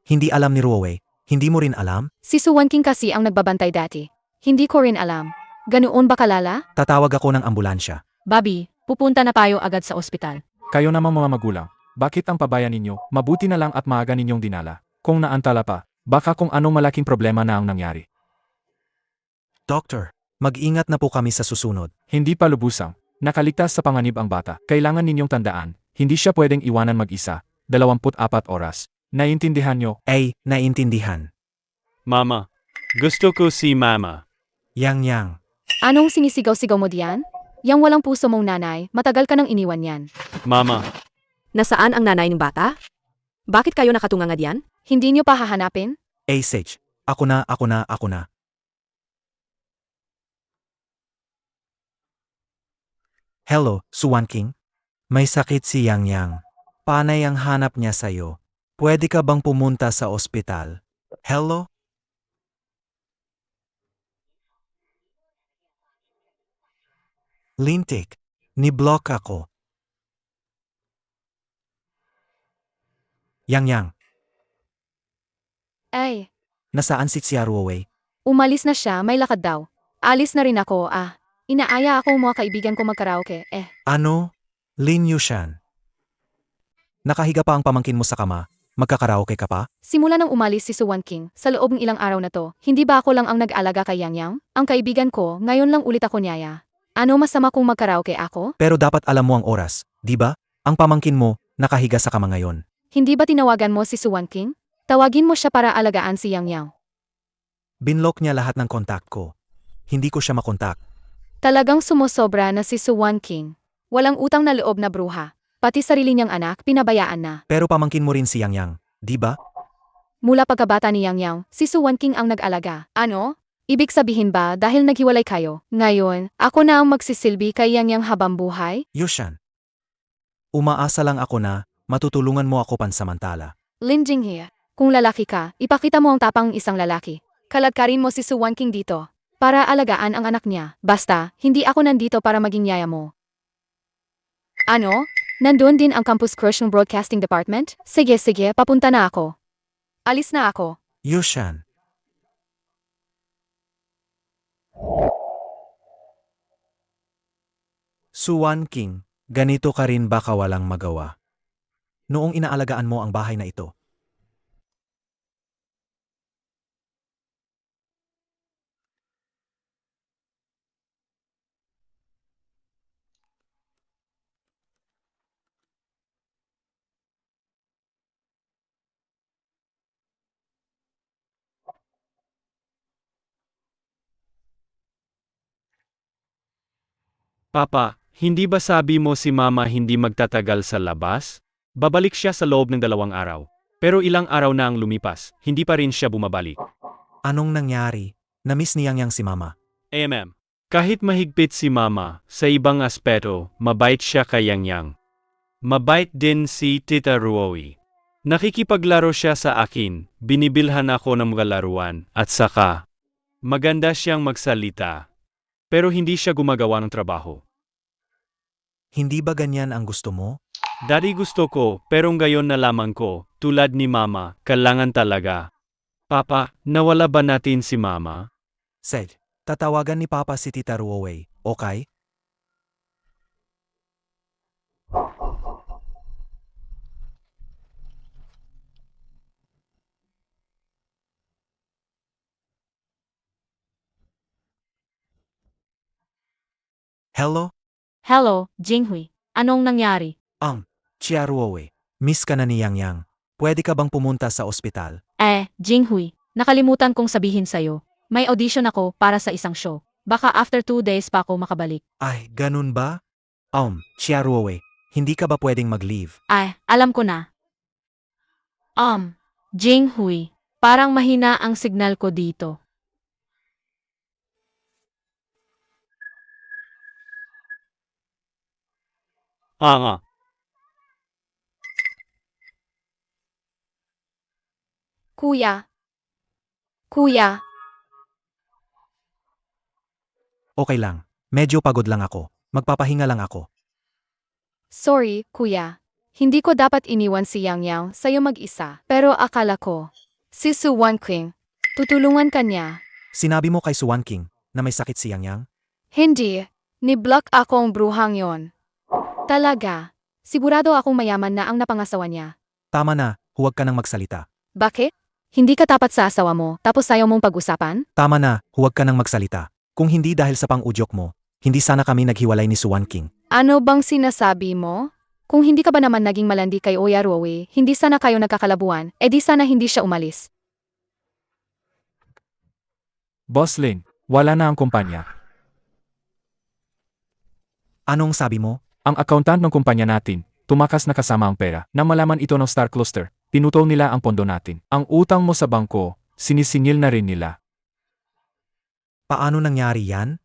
Hindi alam ni Ruowe. Hindi mo rin alam? Si Suwan King kasi ang nagbabantay dati. Hindi ko rin alam. Ganoon ba kalala? Tatawag ako ng ambulansya. Bobby, pupunta na tayo agad sa ospital. Kayo namang mga magulang, bakit ang pabayan ninyo? Mabuti na lang at maaga ninyong dinala. Kung naantala pa, baka kung anong malaking problema na ang nangyari. Doctor, mag-ingat na po kami sa susunod. Hindi pa lubusang, nakaligtas sa panganib ang bata. Kailangan ninyong tandaan, hindi siya pwedeng iwanan mag-isa, 24 oras. Naiintindihan nyo? Ay, naiintindihan. Mama. Gusto ko si Mama. Yang. Anong sinisigaw-sigaw mo diyan? Yang walang puso mong nanay, matagal ka nang iniwan yan. Mama. Nasaan ang nanay ng bata? Bakit kayo nakatunganga diyan? Hindi niyo pa hahanapin? Sage, ako na. Hello, Suwan King? May sakit si Yang. Panay ang hanap niya sa'yo. Pwede ka bang pumunta sa ospital? Hello? Lintik, ni-block ako. Yang. Ay, Nasaan si Ruowe? umalis na siya, may lakad daw. Alis na rin ako, Inaaya ako mga kaibigan ko magkaraoke, Ano? Lin Yushan. Nakahiga pa ang pamangkin mo sa kama. Magkakaraoke ka pa? Simula nang umalis si Suwan King, sa loob ng ilang araw na to, hindi ba ako lang ang nag-alaga kay Yang? Ang kaibigan ko, ngayon lang ulit ako niyaya. Ano masama kung magkaraoke ako? Pero dapat alam mo ang oras, di ba? Ang pamangkin mo, nakahiga sa kama ngayon. Hindi ba tinawagan mo si Suwan King? Tawagin mo siya para alagaan si Yang. Binlock niya lahat ng kontak ko. Hindi ko siya makontak. Talagang sumusobra na si Suwan King. Walang utang na loob na bruha. Pati sarili niyang anak, pinabayaan na. Pero pamangkin mo rin si Yang, di ba? Mula pagkabata ni Yang, si Suwan King ang nag-alaga. Ano? Ibig sabihin ba dahil naghiwalay kayo? Ngayon, ako na ang magsisilbi kay Yang habang buhay? Yushan. Umaasa lang ako na matutulungan mo ako pansamantala. Lin Jinghe, kung lalaki ka, ipakita mo ang tapang isang lalaki. Kalagkarin mo si Suwan King dito para alagaan ang anak niya. Basta, hindi ako nandito para maging yaya mo. Ano? Nandun din ang campus crush ng broadcasting department? Sige, papunta na ako. Alis na ako. Yushan. Suwan King, ganito ka rin baka walang magawa. Noong inaalagaan mo ang bahay na ito. Papa, hindi ba sabi mo si Mama hindi magtatagal sa labas? Babalik siya sa loob ng 2 araw. Pero ilang araw na ang lumipas, hindi pa rin siya bumabalik. Anong nangyari? Namiss ni Yang si Mama. Kahit mahigpit si Mama, sa ibang aspeto, mabait siya kay Yang. Mabait din si Tita Ruowe. Nakikipaglaro siya sa akin, binibilhan ako ng mga laruan, at saka, maganda siyang magsalita. Pero hindi siya gumagawa ng trabaho. Hindi ba ganyan ang gusto mo? Dati gusto ko, pero ngayon nalaman ko, tulad ni Mama, kailangan talaga. Papa, nawala ba natin si Mama? Sej, tatawagan ni Papa si Tita Ruowei, okay? Hello? Hello, Jinghui. Anong nangyari? Chia Ruowei. Miss ka na ni Yang Yang. Pwede ka bang pumunta sa ospital? Jinghui, nakalimutan kong sabihin sa'yo. May audition ako para sa isang show. Baka after 2 days pa ako makabalik. Ay, ganun ba? Chia Ruowei, hindi ka ba pwedeng mag-leave? Alam ko na. Jinghui, parang mahina ang signal ko dito. Nga. Kuya. Kuya. Okay lang. Medyo pagod lang ako. Magpapahinga lang ako. Sorry, kuya. Hindi ko dapat iniwan si Yang Yang sa'yo mag-isa. Pero akala ko, si Su Wanqing, tutulungan ka niya. Sinabi mo kay Suan King na may sakit si Yang Yang? Hindi. Ni-block akong bruhang yon. Talaga. Sigurado akong mayaman na ang napangasawa niya. Tama na, huwag ka nang magsalita. Bakit? Hindi ka tapat sa asawa mo tapos ayaw mong pag-usapan? Tama na, huwag ka nang magsalita. Kung hindi dahil sa pang-udyok mo, hindi sana kami naghiwalay ni Suan King. Ano bang sinasabi mo? Kung hindi ka ba naman naging malandi kay Oya Ruowei, hindi sana kayo nagkakalabuan, edi sana hindi siya umalis. Boss Lin, wala na ang kumpanya. Anong sabi mo? Ang accountant ng kumpanya natin, tumakas na kasama ang pera. Nang malaman ito ng Star Cluster, pinutol nila ang pondo natin. Ang utang mo sa bangko, sinisingil na rin nila. Paano nangyari yan?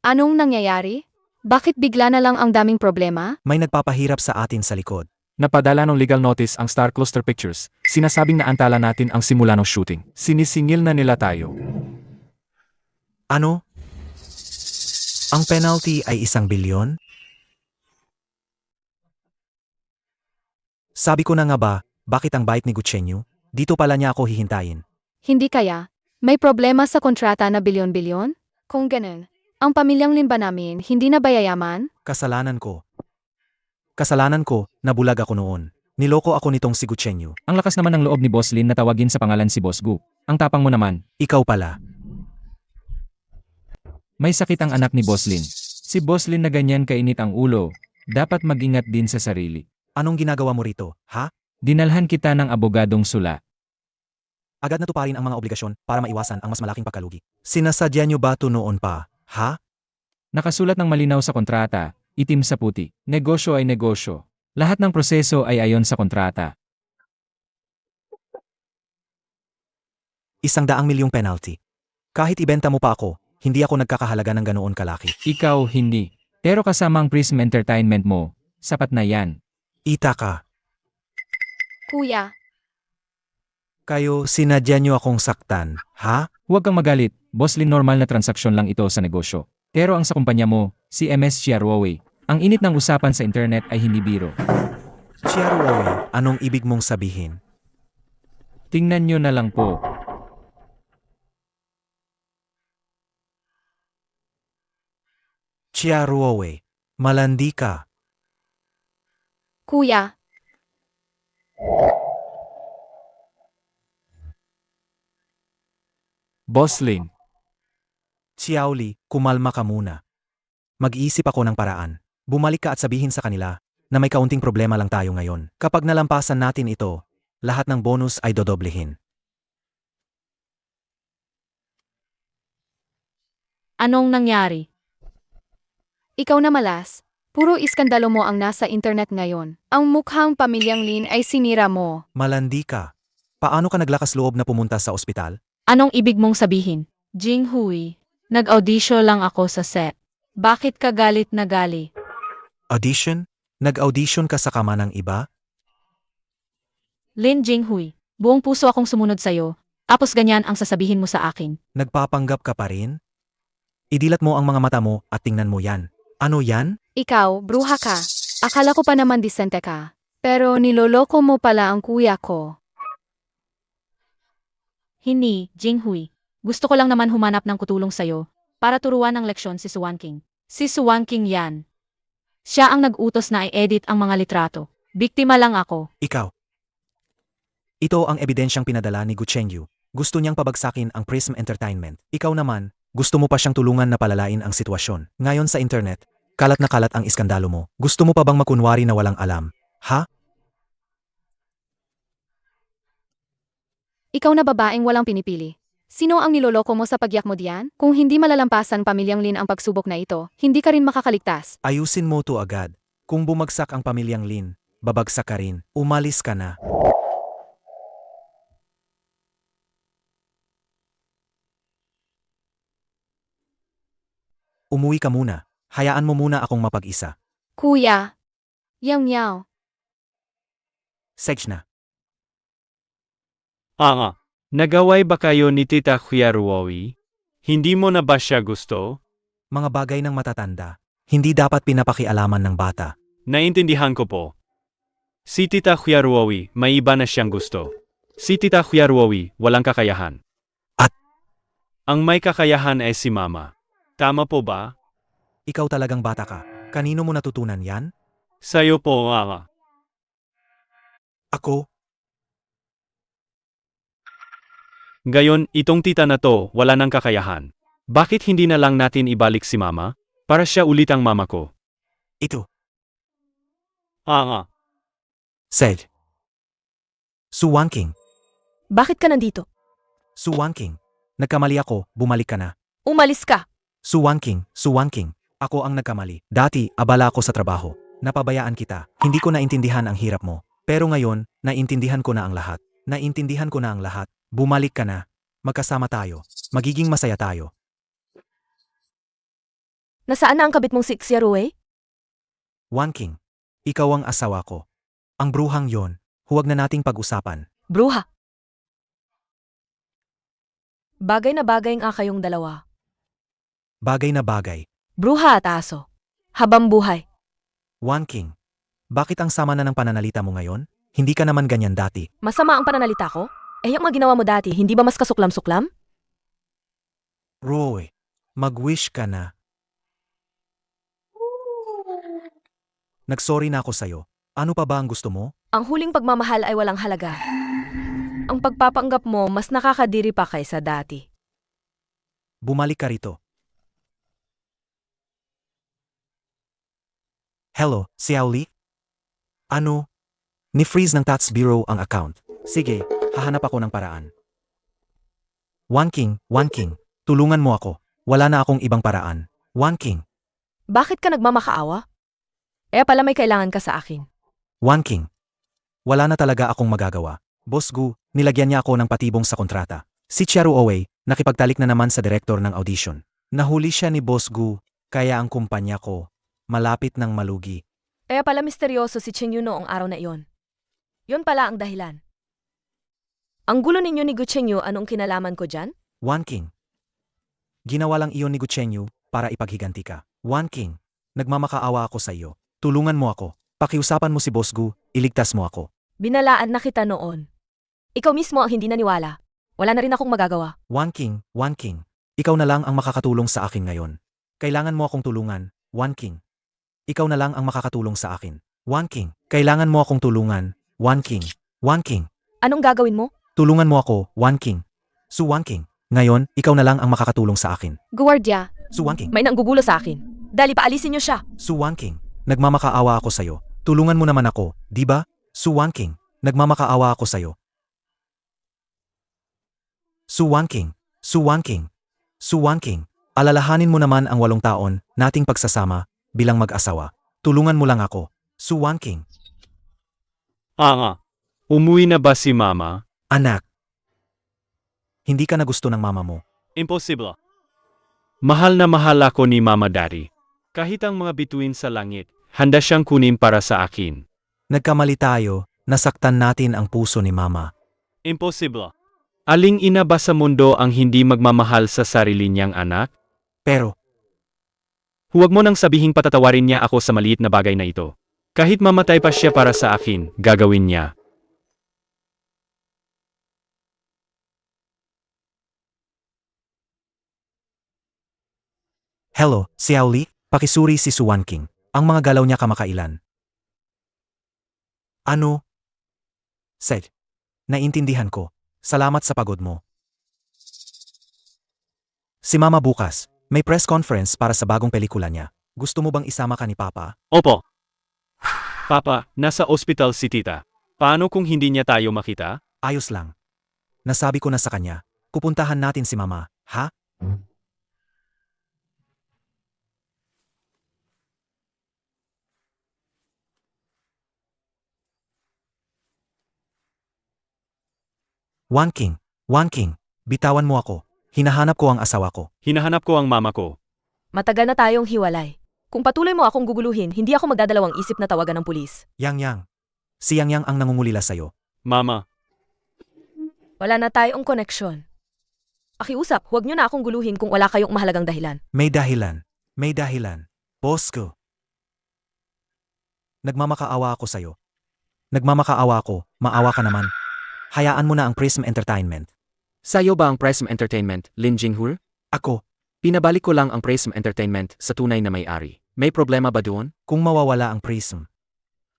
Anong nangyayari? Bakit bigla na lang ang daming problema? May nagpapahirap sa atin sa likod. Napadala ng legal notice ang Star Cluster Pictures, sinasabing naantala natin ang simula ng shooting. Sinisingil na nila tayo. Ano? Ang penalty ay 1 bilyon? Sabi ko na nga ba, bakit ang bait ni Guchenyu? Dito pala niya ako hihintayin. Hindi kaya? May problema sa kontrata na bilyon-bilyon? Kung ganun, ang pamilyang Lin ba namin hindi na ba yayaman? Kasalanan ko. Kasalanan ko, nabulag ako noon. Niloko ako nitong si Guchenyu. Ang lakas naman ng loob ni Boss Lin na tawagin sa pangalan si Boss Gu. Ang tapang mo naman. Ikaw pala. May sakit ang anak ni Boss Lin. Si Boss Lin na ganyan kainit ang ulo. Dapat mag-ingat din sa sarili. Anong ginagawa mo rito, ha? Dinalhan kita ng abogadong sula. Agad na tuparin ang mga obligasyon para maiwasan ang mas malaking pagkalugi. Sinasadya niyo ba ito noon pa, ha? Nakasulat ng malinaw sa kontrata, itim sa puti. Negosyo ay negosyo. Lahat ng proseso ay ayon sa kontrata. 100 milyong penalty. Kahit ibenta mo pa ako, hindi ako nagkakahalaga ng ganoon kalaki. Ikaw hindi. Pero kasama ang Prism Entertainment mo, sapat na yan. Ita ka. Kuya, Kayo, sinadya niyo akong saktan, ha? Huwag kang magalit, Boss Lin, normal na transaksyon lang ito sa negosyo. Pero ang sa kumpanya mo, si MS Chia Ruowei, ang init ng usapan sa internet ay hindi biro. Chia Ruowei, anong ibig mong sabihin? Tingnan nyo na lang po. Chia Ruowei, malandi ka. kuya, Boss Lin, Xiaoli, kumalma ka muna. Mag-iisip ako ng paraan. Bumalik ka at sabihin sa kanila na may kaunting problema lang tayo ngayon. Kapag nalampasan natin ito, lahat ng bonus ay dodoblehin. Anong nangyari? ikaw na malas. Puro iskandalo mo ang nasa internet ngayon. Ang mukhang pamilyang Lin ay sinira mo. Malandi ka. Paano ka naglakas loob na pumunta sa ospital? Anong ibig mong sabihin? Jinghui, nag-audition lang ako sa set. Bakit ka galit na gali? Audition? Nag-audition ka sa kama ng iba? Lin Jinghui, buong puso akong sumunod sa'yo. Tapos ganyan ang sasabihin mo sa akin. Nagpapanggap ka pa rin? Idilat mo ang mga mata mo at tingnan mo yan. Ano yan? Ikaw, bruha ka. Akala ko pa naman disente ka. Pero niloloko mo pala ang kuya ko. Hindi, Jinghui. Gusto ko lang naman humanap ng kutulong sa'yo para turuan ng leksyon si Suan King. Si Suan King yan. Siya ang nag-utos na i-edit ang mga litrato. Biktima lang ako. Ikaw. Ito ang ebidensyang pinadala ni Gu Chengyu. Gusto niyang pabagsakin ang Prism Entertainment. Ikaw naman, gusto mo pa siyang tulungan na palalain ang sitwasyon. Ngayon sa internet, kalat na kalat ang iskandalo mo. Gusto mo pa bang makunwari na walang alam? Ha? Ikaw na babaeng walang pinipili. Sino ang niloloko mo sa pagyak mo diyan? Kung hindi malalampasan pamilyang Lin ang pagsubok na ito, hindi ka rin makakaligtas. Ayusin mo to agad. Kung bumagsak ang pamilyang Lin, babagsak ka rin. Umalis ka na. Umuwi ka muna. Hayaan mo muna akong mapag-isa. Kuya. Yaw. Sedge na. Anga, nagaway ba kayo ni Tita Huyaruowi? Hindi mo na ba siya gusto? Mga bagay ng matatanda. Hindi dapat pinapakialaman ng bata. Naintindihan ko po. Si Tita Huyaruowi, may iba na siyang gusto. Si Tita Huyaruowi, walang kakayahan. At? Ang may kakayahan ay si Mama. Tama po ba? Ikaw talagang bata ka. Kanino mo natutunan yan? Sa'yo po, Anga. Ako? Gayon, itong tita na to, wala nang kakayahan. Bakit hindi na lang natin ibalik si Mama? Para siya ulit ang mama ko. Ito. Anga. Sedge. Suan King. Bakit ka nandito? Suan King. Nagkamali ako, bumalik ka na. Umalis ka! Suan King. Ako ang nagkamali. Dati, abala ako sa trabaho. Napabayaan kita. Hindi ko naintindihan ang hirap mo. Pero ngayon, naintindihan ko na ang lahat. Bumalik ka na. Magkasama tayo. Magiging masaya tayo. Nasaan na ang kabit mong si Xiaorui? Wan King. Ikaw ang asawa ko. Ang bruhang yon, huwag na nating pag-usapan. Bruha! Bagay na bagay nga kayong dalawa. Bagay na bagay. Bruha at aso. Habang buhay. Wan King. Bakit ang sama na ng pananalita mo ngayon? Hindi ka naman ganyan dati. Masama ang pananalita ko? Eh yung mga ginawa mo dati, hindi ba mas kasuklam-suklam? Roy, mag-wish ka na. Nagsorry na ako sa'yo. Ano pa ba ang gusto mo? Ang huling pagmamahal ay walang halaga. Ang pagpapanggap mo mas nakakadiri pa kaysa dati. Bumalik ka rito. Hello, Xiao Li? Ano? Ni-freeze ng Tax Bureau ang account. Sige, hahanap ako ng paraan. Wan King, tulungan mo ako. Wala na akong ibang paraan. Wan King, Bakit ka nagmamakaawa? Eh pala may kailangan ka sa akin. Wan King. Wala na talaga akong magagawa. Boss Gu, nilagyan niya ako ng patibong sa kontrata. Si Chiaru Owe, nakipagtalik na naman sa direktor ng audition. Nahuli siya ni Boss Gu, kaya ang kumpanya ko, malapit ng malugi. Eh pala misteryoso si Cheng Yu noong araw na iyon. Yun pala ang dahilan. Ang gulo ninyo ni Gu Cheng Yu, anong kinalaman ko dyan? Wan King. Ginawa lang iyon ni Gu Chengyu para ipaghiganti ka. Wan King, nagmamakaawa ako sa iyo. Tulungan mo ako. Pakiusapan mo si Boss Gu, iligtas mo ako. Binalaan na kita noon. Ikaw mismo ang hindi naniwala. Wala na rin akong magagawa. Wan King, ikaw na lang ang makakatulong sa akin ngayon. Kailangan mo akong tulungan, Wan King. Ikaw na lang ang makakatulong sa akin. Wan King, kailangan mo akong tulungan, Wan King. Anong gagawin mo? Tulungan mo ako, Wan King. Su Wan King, ngayon, ikaw na lang ang makakatulong sa akin. Guardia. Su Wan King, May nanggugulo sa akin. Dali paalisin niyo siya. Su Wan King, nagmamakaawa ako sa'yo. Tulungan mo naman ako, di ba? Su Wan King, nagmamakaawa ako sa'yo. Su Wan King, alalahanin mo naman ang 8 taon nating pagsasama bilang mag-asawa. Tulungan mo lang ako, Su Wan King. Anga. Umuwi na ba si Mama? Anak, hindi ka na gusto ng mama mo. Imposible. Mahal na mahal ako ni Mama Daddy. Kahit ang mga bituin sa langit, handa siyang kunin para sa akin. Nagkamali tayo, nasaktan natin ang puso ni mama. Imposible. Aling ina ba sa mundo ang hindi magmamahal sa sarili niyang anak? Pero, Huwag mo nang sabihing patatawarin niya ako sa maliit na bagay na ito. Kahit mamatay pa siya para sa akin, gagawin niya. Hello, Xiao Li, pakisuri si Suwan King. Ang mga galaw niya kamakailan. Ano? Said. Naintindihan ko. Salamat sa pagod mo. Si Mama bukas, may press conference para sa bagong pelikula niya. Gusto mo bang isama ka ni Papa? Opo. Papa, nasa ospital si tita. Paano kung hindi niya tayo makita? Ayos lang. Nasabi ko na sa kanya, pupuntahan natin si Mama, ha? Wan King, bitawan mo ako. Hinahanap ko ang asawa ko. Hinahanap ko ang mama ko. Matagal na tayong hiwalay. Kung patuloy mo akong guguluhin, hindi ako magdadalawang isip na tawagan ng pulis. Yang. Si Yang ang nangungulila sa'yo. Mama, Wala na tayong koneksyon. Akiusap, huwag niyo na akong guluhin kung wala kayong mahalagang dahilan. May dahilan. Boss ko. Nagmamakaawa ako sa'yo. Nagmamakaawa ako, maawa ka naman. Hayaan mo na ang Prism Entertainment. Sa'yo ba ang Prism Entertainment, Lin Jinghur? Ako, Pinabalik ko lang ang Prism Entertainment sa tunay na may-ari. May problema ba doon? kung mawawala ang Prism.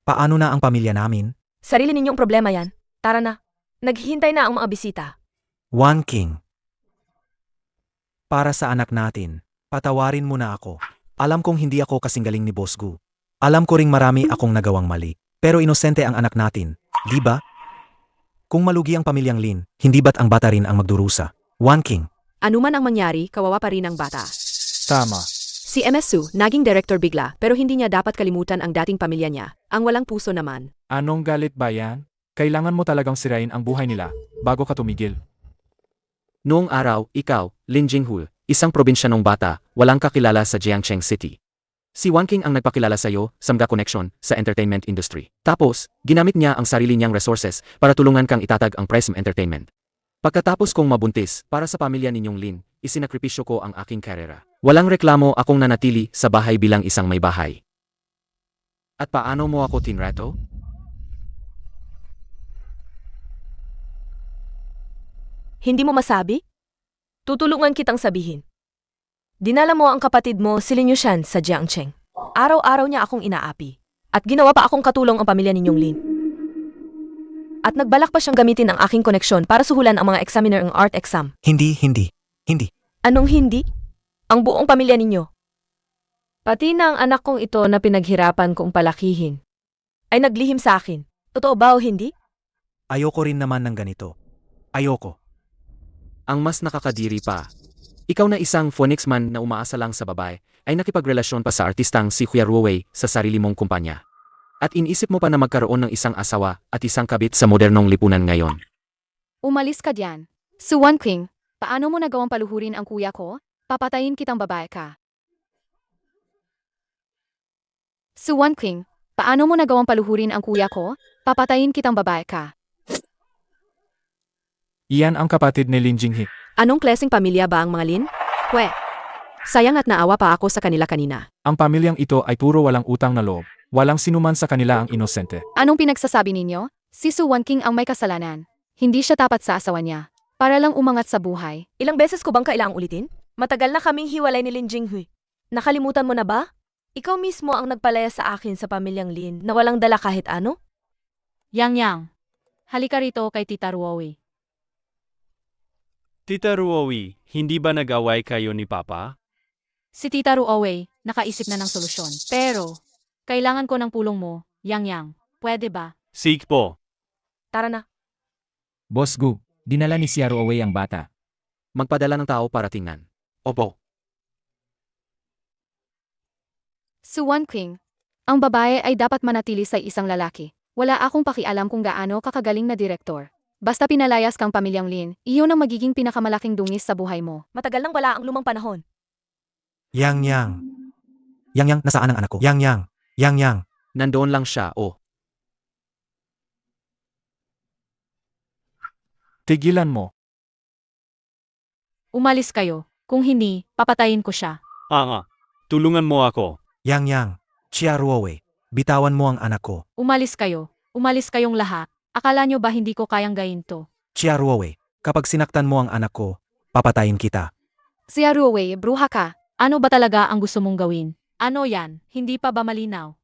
Paano na ang pamilya namin? Sarili ninyong problema yan. Tara na. Naghihintay na ang mga bisita. Wan King. Para sa anak natin, patawarin mo na ako. Alam kong hindi ako kasing galing ni Boss Gu. Alam ko ring marami akong nagawang mali. Pero inosente ang anak natin, di ba? Kung malugi ang pamilyang Lin, hindi ba't ang bata rin ang magdurusa? Wan King. Ano man ang mangyari, kawawa pa rin ang bata. Tama. Si MS Su, naging director bigla, pero hindi niya dapat kalimutan ang dating pamilya niya. Ang walang puso naman. Anong galit ba yan? Kailangan mo talagang sirain ang buhay nila bago ka tumigil. Noong araw, ikaw, Lin Jinghur, isang probinsyanong bata, walang kakilala sa Jiangcheng City. Si Wan King ang nagpakilala sa'yo, Samga Connection, sa entertainment industry. Tapos, ginamit niya ang sarili niyang resources para tulungan kang itatag ang Prism Entertainment. Pagkatapos kong mabuntis, para sa pamilya ninyong Lin, isinakripisyo ko ang aking karera. Walang reklamo akong nanatili sa bahay bilang isang may bahay. At paano mo ako tinrato? Hindi mo masabi? Tutulungan kitang sabihin. Dinala mo ang kapatid mo si Lin Yushan sa Jiangcheng. Araw-araw niya akong inaapi. At ginawa pa akong katulong ang pamilya ninyong Lin. At nagbalak pa siyang gamitin ang aking koneksyon para suhulan ang mga examiner ng art exam. Hindi. Anong hindi? Ang buong pamilya ninyo. Pati na ang anak kong ito na pinaghirapan kong palakihin. Ay naglihim sa akin. Totoo ba o hindi? Ayoko rin naman ng ganito. Ayoko. Ang mas nakakadiri pa. Ikaw na isang phonics man na umaasa lang sa babae, ay nakipagrelasyon pa sa artistang si Huya Ruowei sa sarili mong kumpanya. At inisip mo pa na magkaroon ng isang asawa at isang kabit sa modernong lipunan ngayon. Umalis ka diyan. Su Wan King, paano mo nagawang paluhurin ang kuya ko? Papatayin kitang babae ka. Su Wan King, paano mo nagawang paluhurin ang kuya ko? Papatayin kitang babae ka. Iyan ang kapatid ni Lin Jinghi. Anong klaseng pamilya ba ang mga Lin? Sayang at naawa pa ako sa kanila kanina. Ang pamilyang ito ay puro walang utang na loob. Walang sinuman sa kanila ang inosente. Anong pinagsasabi ninyo? Si Su Wan King ang may kasalanan. Hindi siya tapat sa asawa niya. Para lang umangat sa buhay. Ilang beses ko bang kailangang ulitin? Matagal na kaming hiwalay ni Lin Jinghui. Nakalimutan mo na ba? Ikaw mismo ang nagpalaya sa akin sa pamilyang Lin na walang dala kahit ano? Yang. Halika rito kay Tita Ruowi. Tita Ruowi, hindi ba nag-away kayo ni Papa? Si Tita Ruowi, nakaisip na ng solusyon. Pero, kailangan ko ng pulong mo, Yang. Pwede ba? Sige po. Tara na. Boss Gu, dinala ni Xiao Ruowei ang bata. Magpadala ng tao para tingnan. Opo. Su Wan King, ang babae ay dapat manatili sa isang lalaki. Wala akong pakialam kung gaano kakagaling na direktor. Basta pinalayas kang pamilyang Lin, iyon ang magiging pinakamalaking dungis sa buhay mo. Matagal nang wala ang lumang panahon. Yang, nasaan ang anak ko? Yang. Nandoon lang siya, oh. Tigilan mo. Umalis kayo. Kung hindi, papatayin ko siya. Tulungan mo ako. Yang, Chia Ruowei, Bitawan mo ang anak ko. Umalis kayo. Umalis kayong lahat. Akala nyo ba hindi ko kayang gayin to? Chia Ruowe, kapag sinaktan mo ang anak ko, papatayin kita. Si Ruowe, bruha ka. Ano ba talaga ang gusto mong gawin? Ano yan? Hindi pa ba malinaw?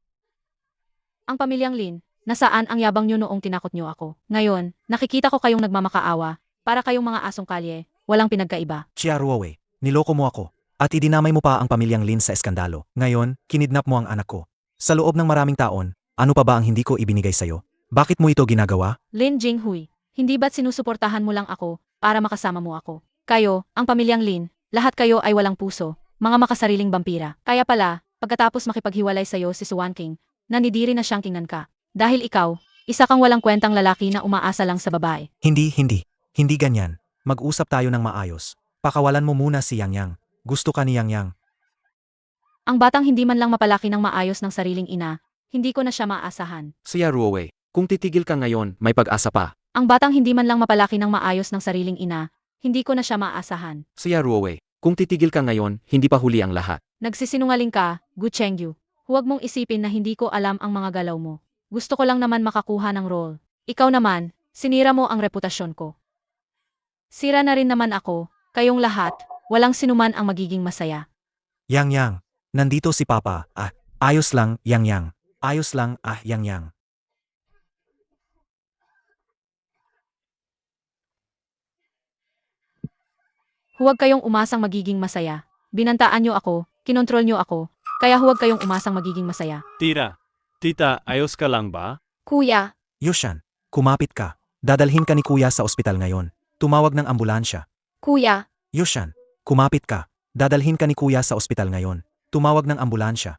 Ang pamilyang Lin, nasaan ang yabang nyo noong tinakot nyo ako? Ngayon, nakikita ko kayong nagmamakaawa. Para kayong mga asong kalye, walang pinagkaiba. Chia Ruowe, niloko mo ako. At idinamay mo pa ang pamilyang Lin sa eskandalo. Ngayon, kinidnap mo ang anak ko. Sa loob ng maraming taon, ano pa ba ang hindi ko ibinigay sa'yo? Bakit mo ito ginagawa? Lin Jinghui, hindi ba't sinusuportahan mo lang ako para makasama mo ako? Kayo, ang pamilyang Lin, lahat kayo ay walang puso, mga makasariling vampira. Kaya pala, pagkatapos makipaghiwalay sa'yo si Swan King, nanidiri na siyang tingnan ka. Dahil ikaw, isa kang walang kwentang lalaki na umaasa lang sa babae. Hindi ganyan. Mag-usap tayo ng maayos. Pakawalan mo muna si Yang Yang. Gusto ka ni Yang Yang. Ang batang hindi man lang mapalaki ng maayos ng sariling ina, hindi ko na siya maasahan. Siya Ruowe, kung titigil ka ngayon, may pag-asa pa. Ang batang hindi man lang mapalaki ng maayos ng sariling ina, hindi ko na siya maasahan. Siya Ruowe, kung titigil ka ngayon, hindi pa huli ang lahat. Nagsisinungaling ka, Gu Chengyu. Huwag mong isipin na hindi ko alam ang mga galaw mo. Gusto ko lang naman makakuha ng role. Ikaw naman, sinira mo ang reputasyon ko. Sira na rin naman ako, kayong lahat, walang sinuman ang magiging masaya. Yang Yang, nandito si Papa. Ayos lang, Yang Yang. Ayos lang, Yang Yang. Huwag kayong umasang magiging masaya. Binantaan nyo ako, kinontrol nyo ako, kaya huwag kayong umasang magiging masaya. Tita, ayos ka lang ba? Kuya, Yushan, kumapit ka. Dadalhin ka ni Kuya sa ospital ngayon. Tumawag ng ambulansya. kuya, Yushan, kumapit ka. Dadalhin ka ni Kuya sa ospital ngayon. Tumawag ng ambulansya.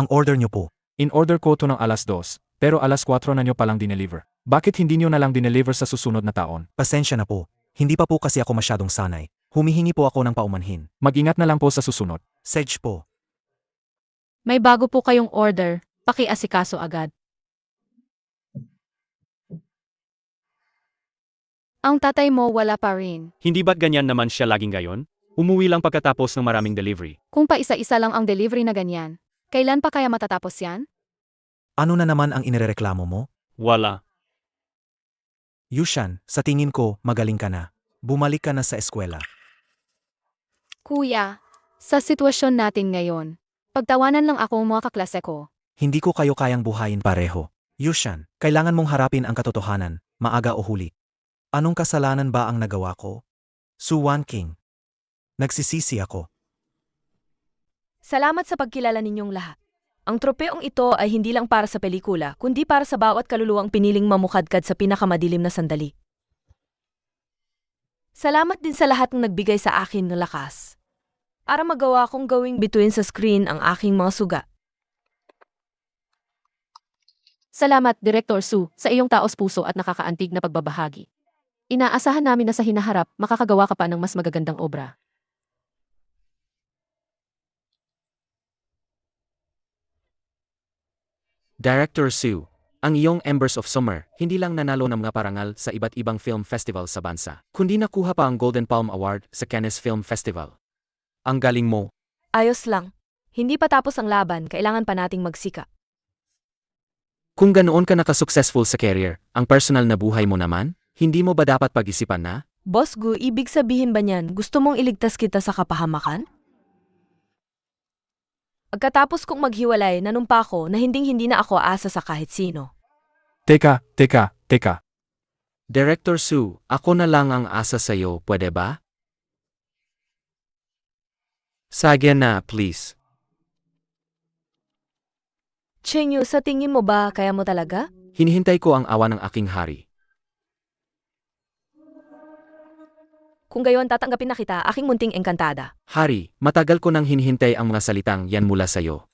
Ang order niyo po. In order ko to ng alas 2, pero alas 4 na nyo palang dineliver. Bakit hindi nyo na lang dineliver sa susunod na taon? Pasensya na po. Hindi pa po kasi ako masyadong sanay. Humihingi po ako ng paumanhin. Mag-ingat na lang po sa susunod. Sedge po. May bago po kayong order, pakiasikaso agad. ang tatay mo wala pa rin. Hindi ba't ganyan naman siya laging gayon? Umuwi lang pagkatapos ng maraming delivery. Kung pa isa-isa lang ang delivery na ganyan, kailan pa kaya matatapos yan? Ano na naman ang inirereklamo mo? Wala. Yushan, sa tingin ko, magaling ka na. Bumalik ka na sa eskwela. Kuya, sa sitwasyon natin ngayon, pagtawanan lang ako mga kaklase ko. Hindi ko kayo kayang buhayin pareho. Yushan, kailangan mong harapin ang katotohanan, maaga o huli. Anong kasalanan ba ang nagawa ko? Swan King. Nagsisisi ako. Salamat sa pagkilala ninyong lahat. Ang tropeong ito ay hindi lang para sa pelikula, kundi para sa bawat kaluluwang piniling mamukadkad sa pinakamadilim na sandali. Salamat din sa lahat ng nagbigay sa akin ng lakas. Para magawa kong gawing bituin sa screen ang aking mga suga. Salamat, Director Su, sa iyong taos-puso at nakakaantig na pagbabahagi. Inaasahan namin na sa hinaharap, makakagawa ka pa ng mas magagandang obra. Director Sue, ang iyong Embers of Summer, hindi lang nanalo ng mga parangal sa iba't ibang film festival sa bansa, kundi nakuha pa ang Golden Palm Award sa Cannes Film Festival. Ang galing mo. Ayos lang. Hindi pa tapos ang laban, kailangan pa nating magsika. Kung ganoon ka nakasuccessful sa career, ang personal na buhay mo naman, hindi mo ba dapat pag-isipan na? Boss Gu, ibig sabihin ba niyan, gusto mong iligtas kita sa kapahamakan? Pagkatapos kong maghiwalay, nanumpa ko na hinding-hindi na ako aasa sa kahit sino. Teka. Director Sue, ako na lang ang asa sa'yo, pwede ba? Sagya na, please. Chengyu, sa tingin mo ba kaya mo talaga? Hinihintay ko ang awa ng aking hari. Kung gayon tatanggapin na kita, aking munting engkantada. Hari, matagal ko nang hinihintay ang mga salitang yan mula sa'yo.